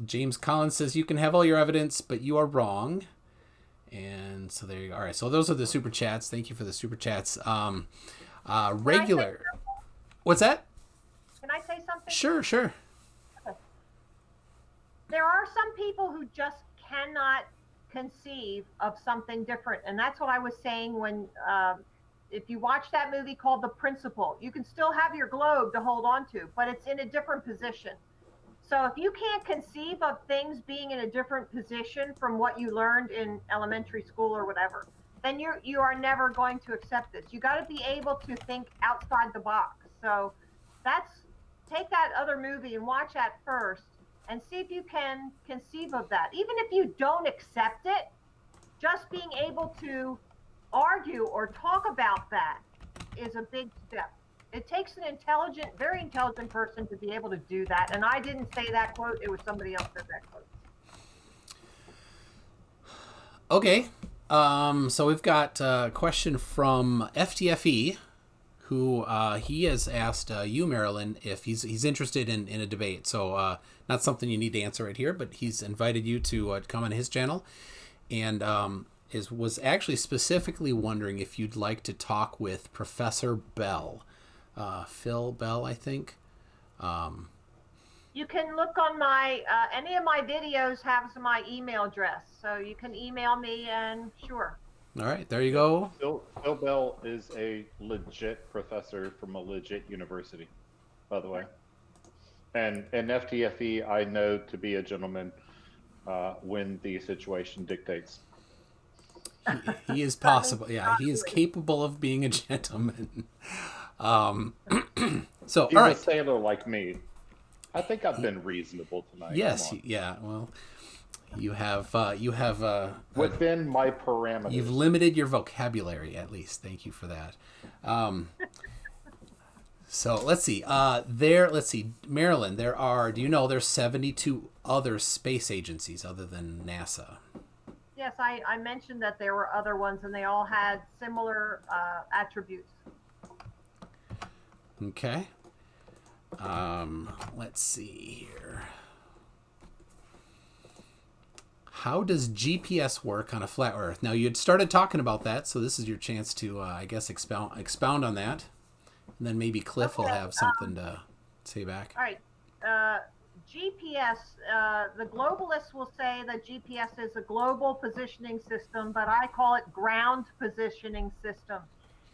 James Collins says, you can have all your evidence, but you are wrong. And so there you go. All right. So those are the super chats. Thank you for the super chats. Regular. What's that? Can I say something? Sure. There are some people who just cannot conceive of something different. And that's what I was saying when, if you watch that movie called The Principle, you can still have your globe to hold on to, but it's in a different position. So if you can't conceive of things being in a different position from what you learned in elementary school or whatever, then you are never going to accept this. You got to be able to think outside the box. So take that other movie and watch that first and see if you can conceive of that. Even if you don't accept it, just being able to argue or talk about that is a big step. It takes an very intelligent person to be able to do that. And I didn't say that quote. It was somebody else said that quote. Okay. So we've got a question from FTFE, who he has asked you, Marilyn, if he's interested in a debate. So not something you need to answer right here, but he's invited you to come on his channel. And was actually specifically wondering if you'd like to talk with Professor Bell. Phil Bell, I think. You can look on my, any of my videos has my email address. So you can email me and sure. All right, there you go. Phil Bell is a legit professor from a legit university, by the way. And FTFE, I know to be a gentleman when the situation dictates. He is possible. Yeah, he is capable of being a gentleman. So he's all right, a sailor like me. I think I've been reasonable tonight. Yes, yeah. Well, you have within my parameters. You've limited your vocabulary, at least. Thank you for that. So let's see. Marilyn, there's 72 other space agencies other than NASA. Yes, I mentioned that there were other ones and they all had similar attributes. Okay. Let's see here. How does GPS work on a flat Earth? Now, you had started talking about that, so this is your chance to, I guess, expound on that. And then maybe Cliff will have something to say back. All right. GPS, the globalists will say that GPS is a global positioning system, but I call it ground positioning system.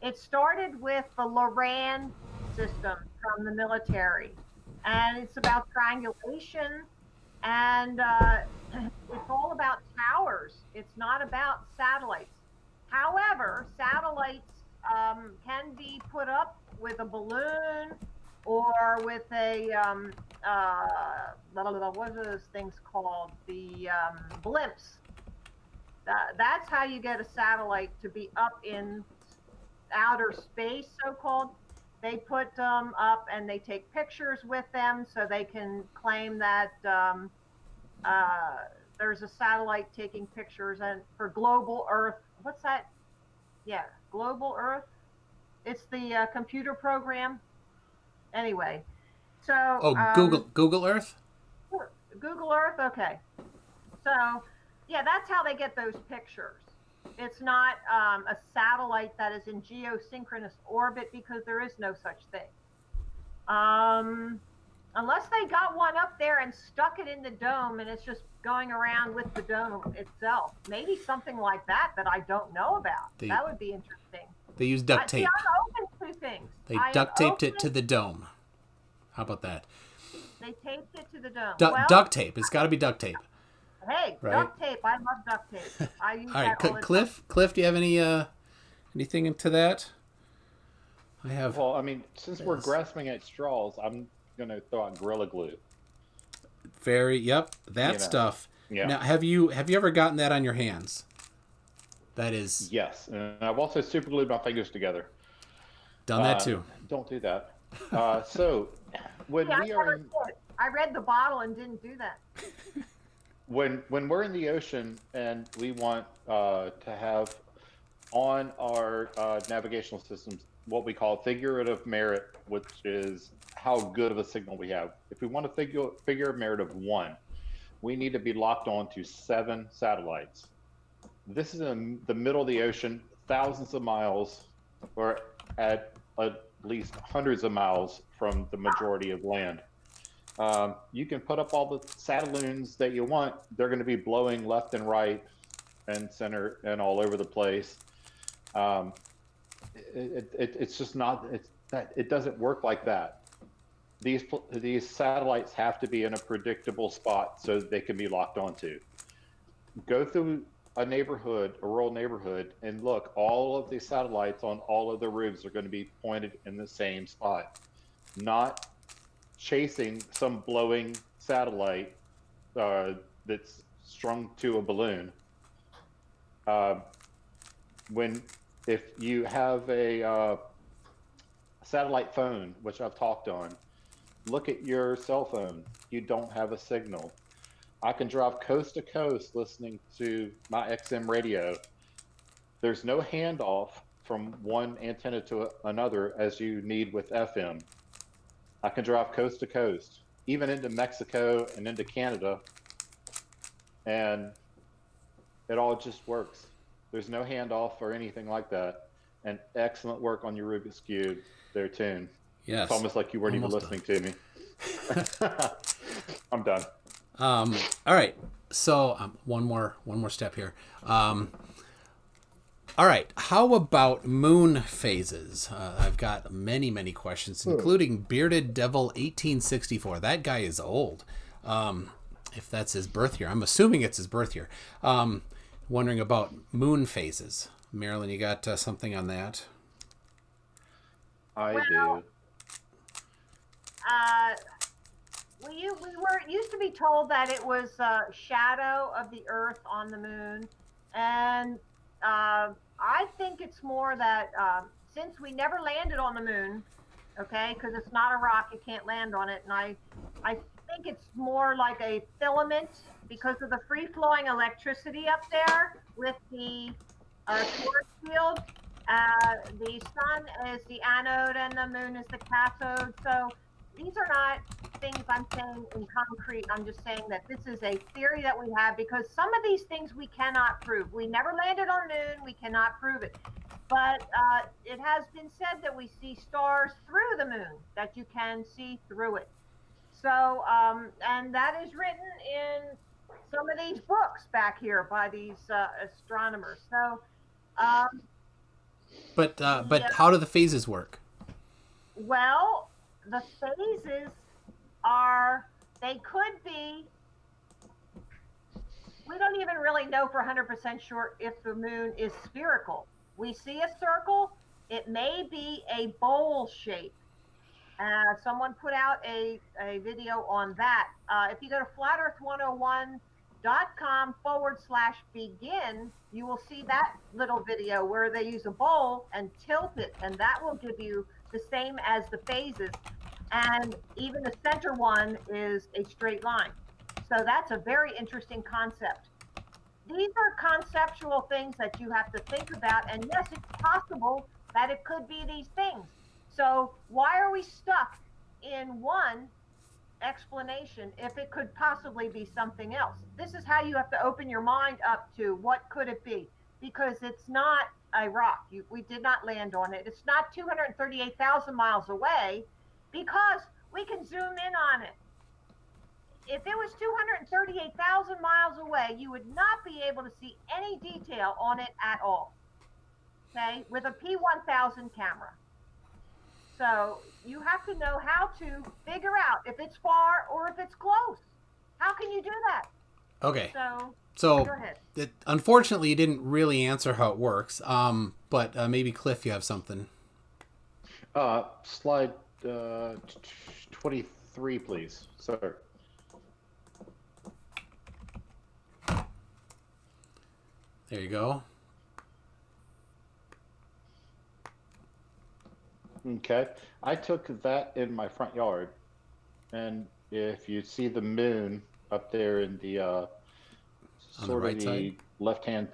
It started with the Loran system from the military, and it's about triangulation, and it's all about towers. It's not about satellites. However, satellites can be put up with a balloon or with a what are those things called? The blimps. That's how you get a satellite to be up in outer space, so-called. They put them up and they take pictures with them so they can claim that there's a satellite taking pictures. And for Global Earth, what's that? Yeah, Global Earth. It's the computer program. Anyway, so Google Earth. Google Earth. Okay, so yeah, that's how they get those pictures. It's not a satellite that is in geosynchronous orbit because there is no such thing. Unless they got one up there and stuck it in the dome and it's just going around with the dome itself. Maybe something like that I don't know about. That would be interesting. They use duct tape. I'm open to things. They duct taped it to the dome. How about that? They taped it to the dome. Duct tape. It's got to be duct tape. Hey, Right. duct tape. I love duct tape. I use All right, that all the time. Cliff, do you have anything into that? I have. Well, I mean, since we're This. grasping at straws, I'm gonna throw out Gorilla Glue. Yep, You that know, stuff. yeah, Now, have you ever gotten that on your hands? That is yes, and I've also super glued my fingers together. done that too. Don't do that. So Yeah, when I we are never in did. I read the bottle and didn't do that. when we're in the ocean and we want to have on our navigational systems what we call figurative merit, which is how good of a signal we have. If we want a figure of merit of 1, we need to be locked on to 7 satellites. This is in the middle of the ocean, thousands of miles, or at least hundreds of miles from the majority of land. You can put up all the satelloons that you want. They're going to be blowing left and right and center and all over the place. Um, it's just not. It doesn't work like that. These satellites have to be in a predictable spot so that they can be locked onto. Go through a neighborhood, a rural neighborhood, and look. All of these satellites on all of the roofs are going to be pointed in the same spot, not chasing some blowing satellite that's strung to a balloon. Uh, when if you have a satellite phone, which I've talked on, look at your cell phone. You don't have a signal. I can drive coast to coast listening to my XM radio. There's no handoff from one antenna to another as you need with FM. I can drive coast to coast, even into Mexico and into Canada, and it all just works. There's no handoff or anything like that. And excellent work on your Rubik's Cube there, Tune. It's Yes, almost like you weren't even almost done. listening to me. I'm done. All right. So one more step here. All right. How about moon phases? I've got many questions, including Bearded Devil 1864. That guy is old. If that's his birth year, I'm assuming it's his birth year. Wondering about moon phases. Marilyn, you got something on that? I Well, do. Uh, we used to be told that it was a shadow of the Earth on the moon, and I think it's more that since we never landed on the moon, okay, because it's not a rock, you can't land on it, and I think it's more like a filament because of the free flowing electricity up there with the torus field. The sun is the anode and the moon is the cathode. So these are not things I'm saying in concrete. I'm just saying that this is a theory that we have because some of these things we cannot prove. We never landed on the moon. We cannot prove it. But it has been said that we see stars through the moon, that you can see through it. So, and that is written in some of these books back here by these astronomers. So, um, But the how do the phases work? well, the phases are they could be. We don't even really know for 100% sure if the moon is spherical. We see a circle. It may be a bowl shape. Someone put out a video on that. If you go to flatearth101.com/begin, you will see that little video where they use a bowl and tilt it, and that will give you the same as the phases. And even the center one is a straight line. So that's a very interesting concept. These are conceptual things that you have to think about. And yes, it's possible that it could be these things. So why are we stuck in one explanation if it could possibly be something else? This is how you have to open your mind up to what could it be, because it's not a rock. We did not land on it. It's not 238,000 miles away because we can zoom in on it. If it was 238,000 miles away, you would not be able to see any detail on it at all. Okay, with a P1000 camera. So you have to know how to figure out if it's far or if it's close. How can you do that? Okay. So go ahead. Unfortunately, you didn't really answer how it works. But maybe Cliff, you have something. Slide 23, please, sir. There you go. Okay. I took that in my front yard, and if you see the moon up there in the On the sort right of side? the left hand,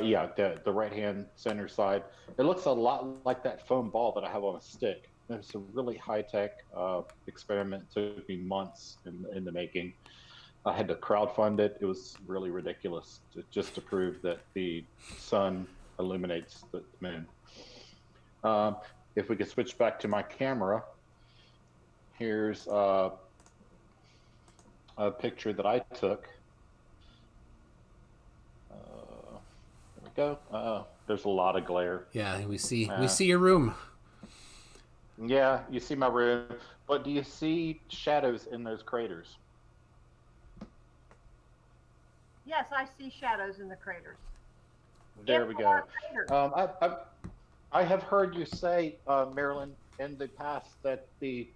yeah, the right hand center side, it looks a lot like that foam ball that I have on a stick. It's a really high tech experiment. It took me months in the making. I had to crowdfund it. It was really ridiculous just to prove that the sun illuminates the moon. Um, if we could switch back to my camera, here's a picture that I took. There we go. There's a lot of glare. Yeah, we see your room. Yeah, you see my room, but do you see shadows in those craters? Yes, I see shadows in the craters. There we go. Craters. I have heard you say, Marilyn, in the past that the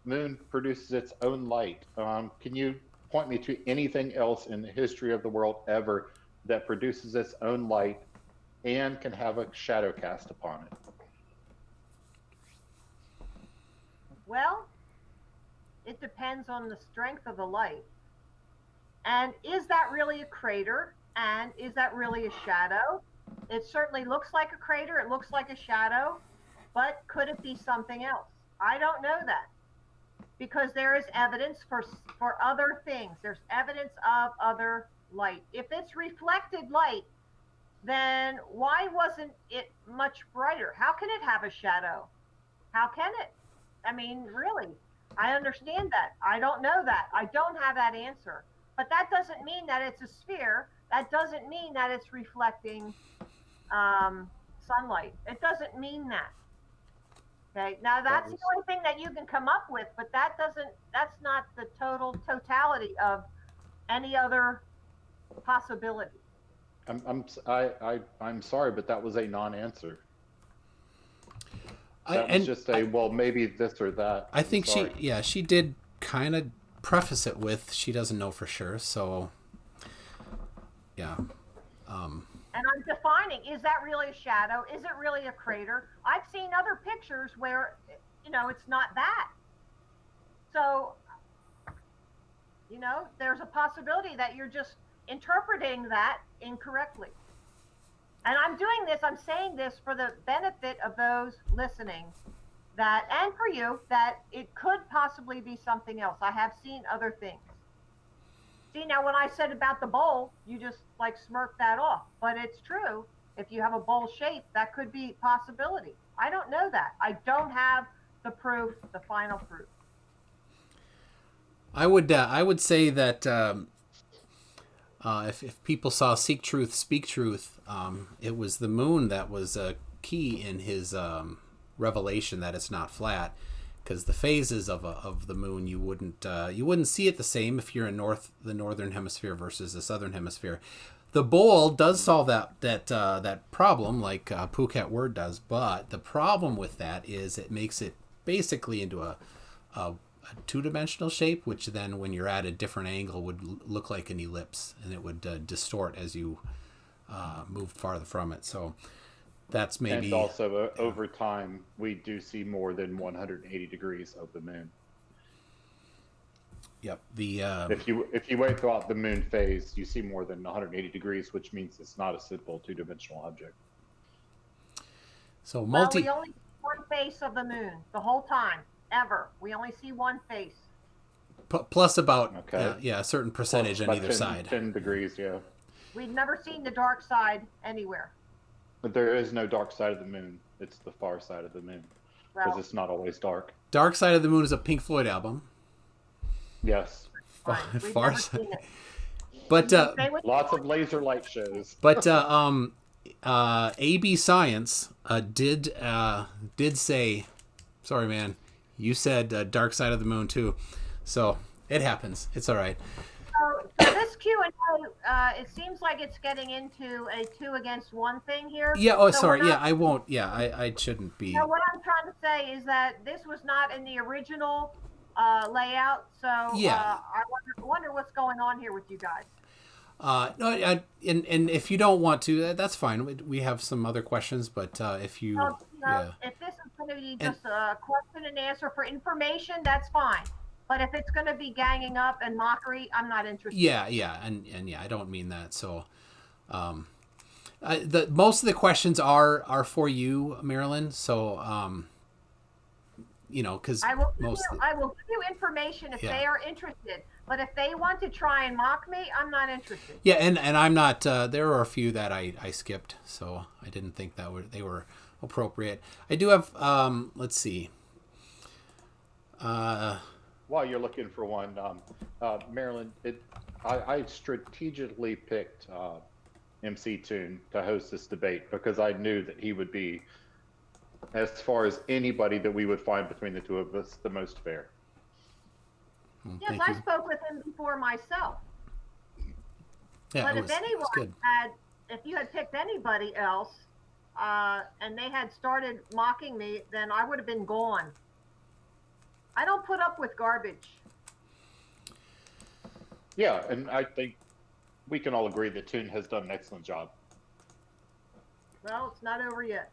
moon produces its own light. Can you point me to anything else in the history of the world ever that produces its own light and can have a shadow cast upon it? Well, it depends on the strength of the light. And is that really a crater? And is that really a shadow? It certainly looks like a crater. It looks like a shadow. But could it be something else? I don't know that. Because there is evidence for other things. There's evidence of other light. If it's reflected light, then why wasn't it much brighter? How can it have a shadow? How can it? I mean, really, I understand that. I don't know that. I don't have that answer. But that doesn't mean that it's a sphere. That doesn't mean that it's reflecting sunlight. It doesn't mean that. Okay. Now that's the only thing that you can come up with, but that's not the totality of any other possibility. I'm sorry, but that was a non-answer. That was just well, maybe this or that. I think she did kind of preface it with she doesn't know for sure. So, yeah. And I'm defining, is that really a shadow? Is it really a crater? I've seen other pictures where, it's not that. So, there's a possibility that you're just interpreting that incorrectly. And I'm saying this for the benefit of those listening, and for you, that it could possibly be something else. I have seen other things. See, now when I said about the bowl, you just smirked that off. But it's true. If you have a bowl shape, that could be a possibility. I don't know that. I don't have the proof, the final proof. I would say that if people saw Seek Truth, Speak Truth, it was the moon that was key in his revelation that it's not flat. Because the phases of the moon, you wouldn't see it the same if you're in the northern hemisphere versus the southern hemisphere. The bowl does solve that problem, like Phuket Word does, but the problem with that is it makes it basically into a two-dimensional shape, which then, when you're at a different angle, would look like an ellipse, and it would distort as you moved farther from it. So. That's maybe. And also, over time, we do see more than 180 degrees of the moon. Yep. If you wait throughout the moon phase, you see more than 180 degrees, which means it's not a simple two-dimensional object. So we only see one face of the moon the whole time, ever. We only see one face. Plus about a certain percentage on either 10, side. 10 degrees, yeah. We've never seen the dark side anywhere. But there is no dark side of the moon. It's the far side of the moon. Because it's not always dark. Dark Side of the Moon is a Pink Floyd album. Yes. Far side. But lots of laser light shows. But AB Science did say, sorry man, you said Dark Side of the Moon too. So it happens. It's all right. So this Q and A, it seems like it's getting into a 2-against-1 thing here. Yeah. Oh, So sorry. Yeah, I won't. Yeah, I shouldn't be. So what I'm trying to say is that this was not in the original layout. So Yeah. I wonder what's going on here with you guys. No, and if you don't want to, that's fine. We have some other questions, but if you, So, yeah, if this is going to be just a question and answer for information, that's fine. But if it's going to be ganging up and mockery, I'm not interested. yeah, and yeah, I don't mean that. So, the most of the questions are for you, Marilyn. So, because I will give you information if Yeah. they are interested. But if they want to try and mock me, I'm not interested. Yeah, and I'm not. There are a few that I skipped, so I didn't think that they were appropriate. I do have. Let's see. While you're looking for one, Marilyn, I strategically picked MC Toon to host this debate because I knew that he would be, as far as anybody that we would find between the two of us, the most fair. Yes, Thank I you. spoke with him before myself. Yeah, But it if was anyone good. if you had picked anybody else, and they had started mocking me, then I would have been gone. I don't put up with garbage. Yeah, and I think we can all agree that Toon has done an excellent job. Well, it's not over yet.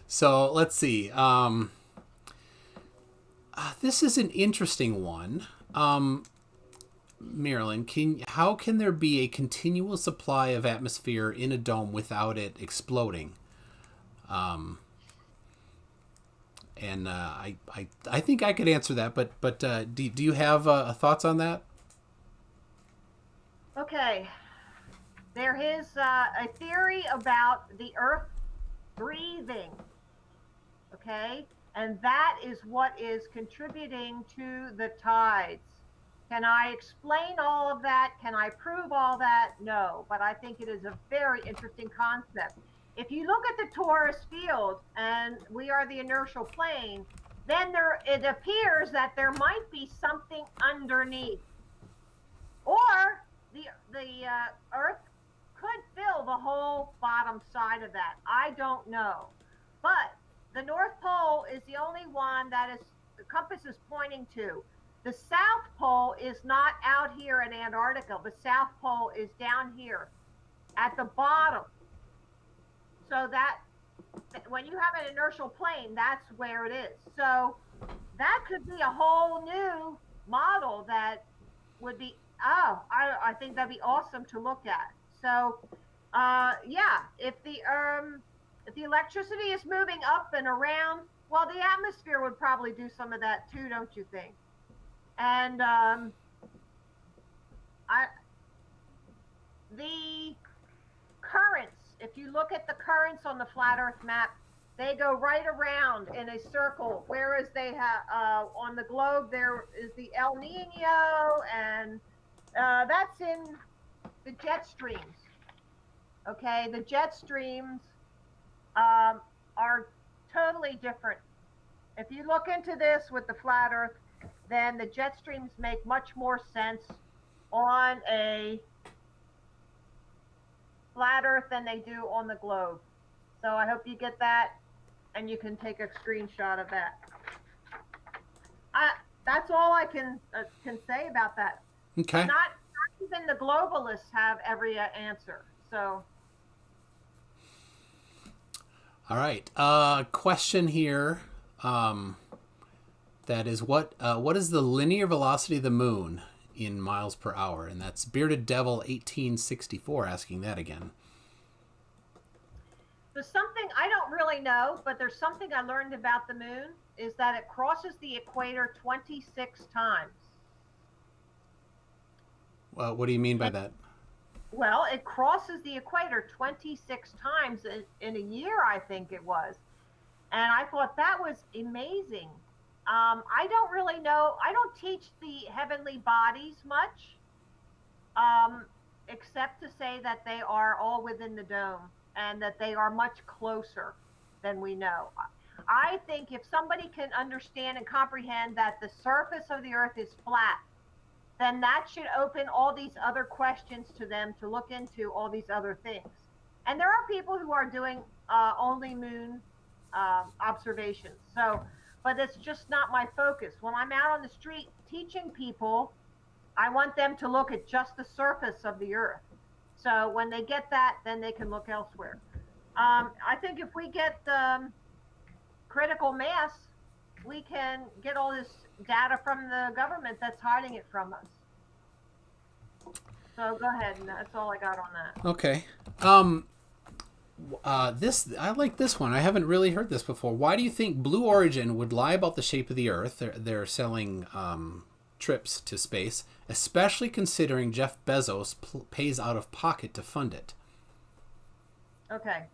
So let's see. This is an interesting one. Marilyn, how can there be a continual supply of atmosphere in a dome without it exploding? And I think I could answer that, but do you have thoughts on that? Okay. There is a theory about the Earth breathing. Okay? And that is what is contributing to the tides. Can I explain all of that? Can I prove all that? No, but I think it is a very interesting concept. If you look at the torus field and we are the inertial plane, then it appears that there might be something underneath. Or the Earth could fill the whole bottom side of that. I don't know. But the North Pole is the only one that the compass is pointing to. The South Pole is not out here in Antarctica. The South Pole is down here at the bottom. So that when you have an inertial plane, that's where it is. So that could be a whole new model that would be, I think that'd be awesome to look at. So yeah, if the electricity is moving up and around, well, the atmosphere would probably do some of that too, don't you think? And the currents, if you look at the currents on the flat Earth map, they go right around in a circle, whereas they have on the globe there is the El Nino, and that's in the jet streams. Okay, the jet streams are totally different. If you look into this with the flat Earth, then the jet streams make much more sense on a flat Earth than they do on the globe. So I hope you get that, and you can take a screenshot of that. That's all I can say about that. Okay. Not even the globalists have every answer. So. All right. Question here. That is what is the linear velocity of the moon in miles per hour? And that's Bearded Devil 1864 asking that again. There's something I don't really know, but there's something I learned about the moon is that it crosses the equator 26 times. What do you mean by that? Well, it crosses the equator 26 times in a year, I think it was. And I thought that was amazing. I don't really know. I don't teach the heavenly bodies much, except to say that they are all within the dome and that they are much closer than we know. I think if somebody can understand and comprehend that the surface of the Earth is flat, then that should open all these other questions to them to look into all these other things. And there are people who are doing only moon observations. So, but it's just not my focus. When I'm out on the street teaching people, I want them to look at just the surface of the Earth. So when they get that, then they can look elsewhere. I think if we get critical mass, we can get all this data from the government that's hiding it from us. So go ahead, and that's all I got on that. Okay. This I like this one. I haven't really heard this before. Why do you think Blue Origin would lie about the shape of the Earth? They're selling trips to space, especially considering Jeff Bezos pays out of pocket to fund it. Okay.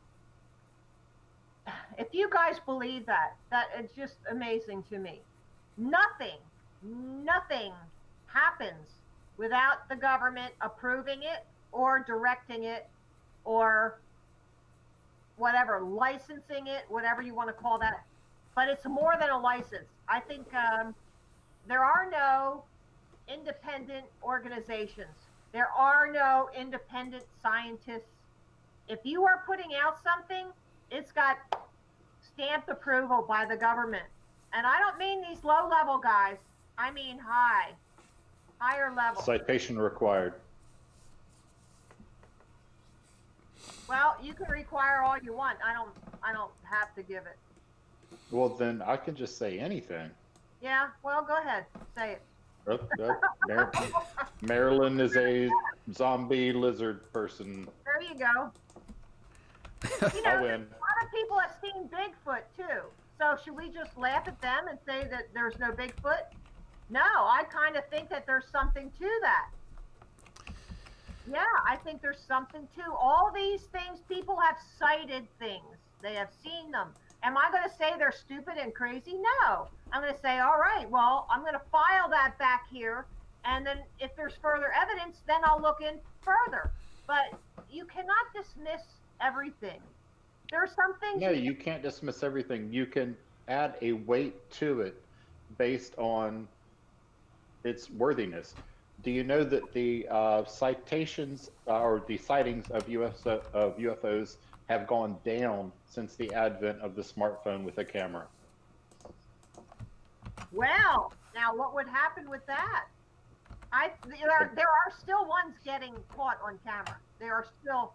If you guys believe that it's just amazing to me. Nothing happens without the government approving it or directing it or whatever, licensing it, whatever you want to call that. But it's more than a license. I think there are no independent organizations. There are no independent scientists. If you are putting out something, it's got stamped approval by the government. And I don't mean these low-level guys. I mean higher level. Citation required. Well, you can require all you want. I don't have to give it. Well, then I can just say anything. Yeah, well, go ahead. Say it. Marilyn is a zombie lizard person. There you go. You know, I win. a lot of people have seen Bigfoot too. So should we just laugh at them and say that there's no Bigfoot? No, I kind of think that there's something to that. Yeah, I think there's something to all these things. People have cited things. They have seen them. Am I going to say they're stupid and crazy? No. I'm going to say, all right, well, I'm going to file that back here. And then if there's further evidence, then I'll look in further. But you cannot dismiss everything. There are some things. No, you can't dismiss everything. You can add a weight to it based on its worthiness. Do you know that the citations or the sightings of UFOs have gone down since the advent of the smartphone with a camera? Well, now what would happen with that? There are still ones getting caught on camera. There are still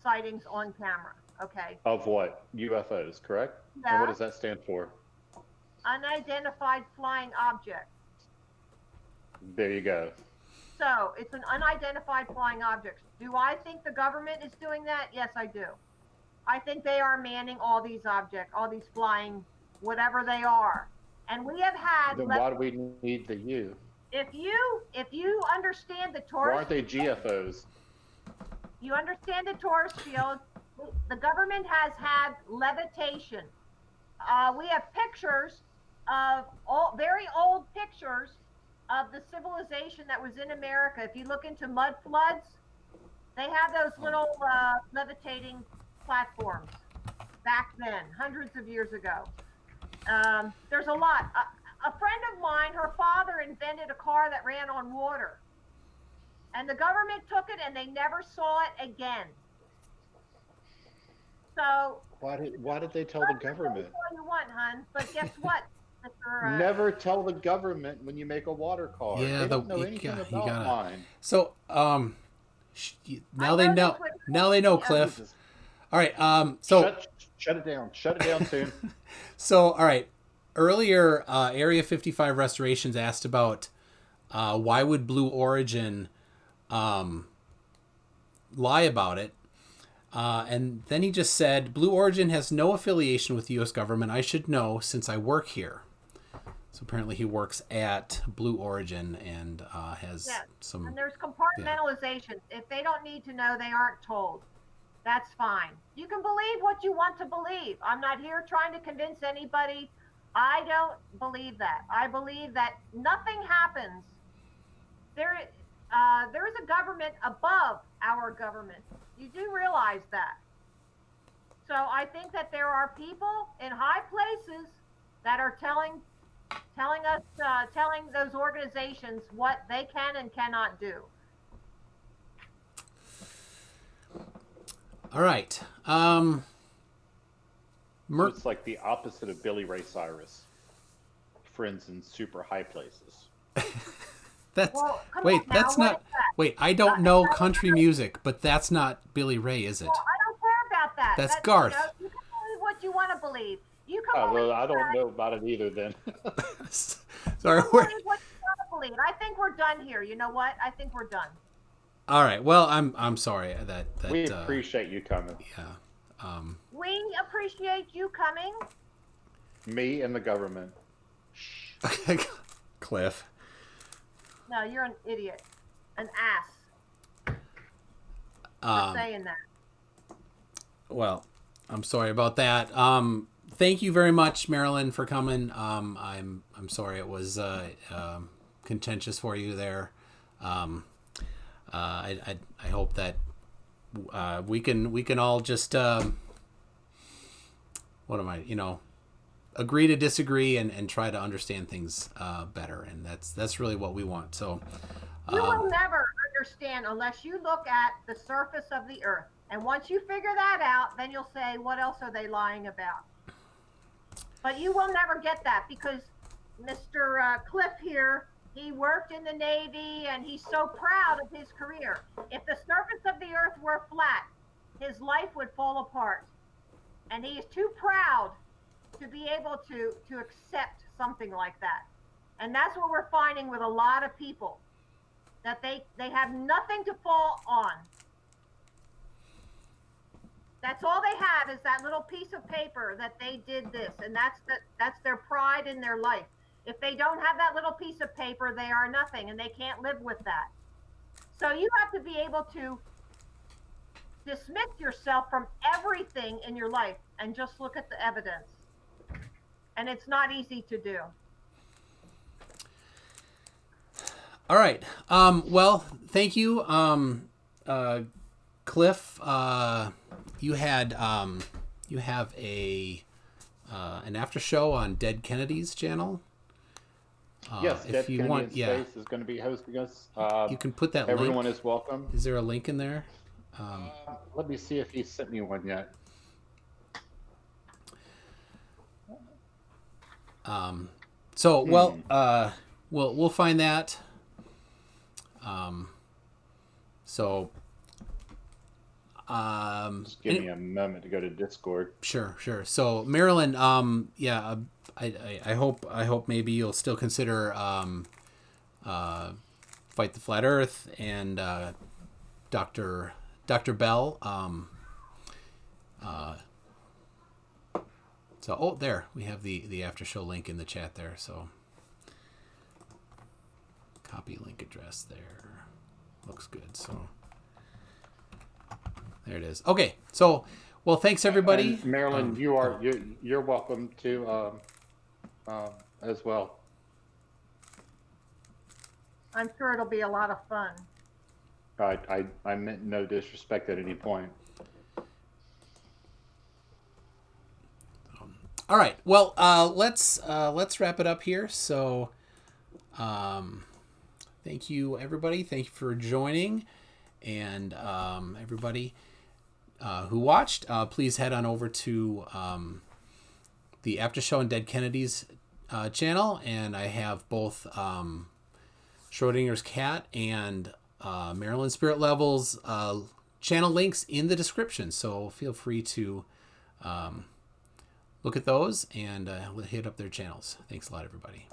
sightings on camera. Okay. Of what? UFOs, correct? Yeah. And what does that stand for? Unidentified flying object. There you go. So it's an unidentified flying object. Do I think the government is doing that? Yes, I do. I think they are manning all these objects, all these flying, whatever they are. And we have had. Then why do we need the U? If you understand the torus. Why aren't they GFOs? You understand the torus field. The government has had levitation. We have pictures of very old pictures of the civilization that was in America. If you look into mud floods, they have those little levitating platforms back then, hundreds of years ago. There's a lot. A friend of mine, her father invented a car that ran on water. And the government took it and they never saw it again. So Why did they tell the government? All you want, hon, but guess what? Mr. Never tell the government when you make a water car. Yeah, they don't know anything about mine. So now they know. Now they know, Cliff. All right. So shut it down. Shut it down soon. So all right. Earlier, Area 55 Restorations asked about why would Blue Origin lie about it. And then he just said, Blue Origin has no affiliation with the U.S. government. I should know since I work here. So apparently he works at Blue Origin and has some... And there's compartmentalization. Yeah. If they don't need to know, they aren't told. That's fine. You can believe what you want to believe. I'm not here trying to convince anybody. I don't believe that. I believe that nothing happens. There is a government above our government. You do realize that. So I think that there are people in high places that are telling telling those organizations what they can and cannot do. All right. So it's like the opposite of Billy Ray Cyrus. Friends in super high places. That's Well, come wait. on now, That's what not. is that? Wait, I don't know country music, but that's not Billy Ray, is it? Well, I don't care about that. That's Garth. You can believe what you want to believe. You can Well, believe I don't that. know about it either. Then Sorry. You can believe what you want to believe. I think we're done here. You know what? I think we're done. All right. Well, I'm sorry that we appreciate you coming. Yeah. We appreciate you coming. Me and the government. Cliff. No, you're an idiot, an ass. For saying that. Well, I'm sorry about that. Thank you very much, Marilyn, for coming. I'm sorry it was contentious for you there. I hope that we can all just agree to disagree and try to understand things better, and that's really what we want. So you will never understand unless you look at the surface of the earth, and once you figure that out, then you'll say, what else are they lying about? But you will never get that because Mr. Cliff here, he worked in the Navy and he's so proud of his career. If the surface of the earth were flat, his life would fall apart. And he is too proud to be able to accept something like that. And that's what we're finding with a lot of people, that they have nothing to fall on. That's all they have is that little piece of paper that they did this, and that's their pride in their life. If they don't have that little piece of paper, they are nothing, and they can't live with that. So you have to be able to dismiss yourself from everything in your life and just look at the evidence. And it's not easy to do. all right. Well, thank you, Cliff. You have an after show on Dead Kennedy's channel. Yes, if Dead you Kennedy want, in yeah, Space is going to be hosting us. you can put that Everyone link. is welcome. Is there a link in there? Let me see if he sent me one yet. So we'll find that. Just give me a moment to go to Discord. Sure. So Marilyn, I hope maybe you'll still consider Fight the Flat Earth and Dr. Bell. So there we have the after show link in the chat there. So copy link address there. Looks good. So there it is. Okay. So well, thanks everybody. And Marilyn, you're welcome to as well. I'm sure it'll be a lot of fun. I meant no disrespect at any point. All right. Well, let's wrap it up here. So, thank you everybody. Thank you for joining, and everybody who watched. Please head on over to the After Show and Dead Kennedy's channel, and I have both Schrodinger's cat and Marilyn Spirit Levels channel links in the description. So feel free to look at those and hit up their channels. Thanks a lot, everybody.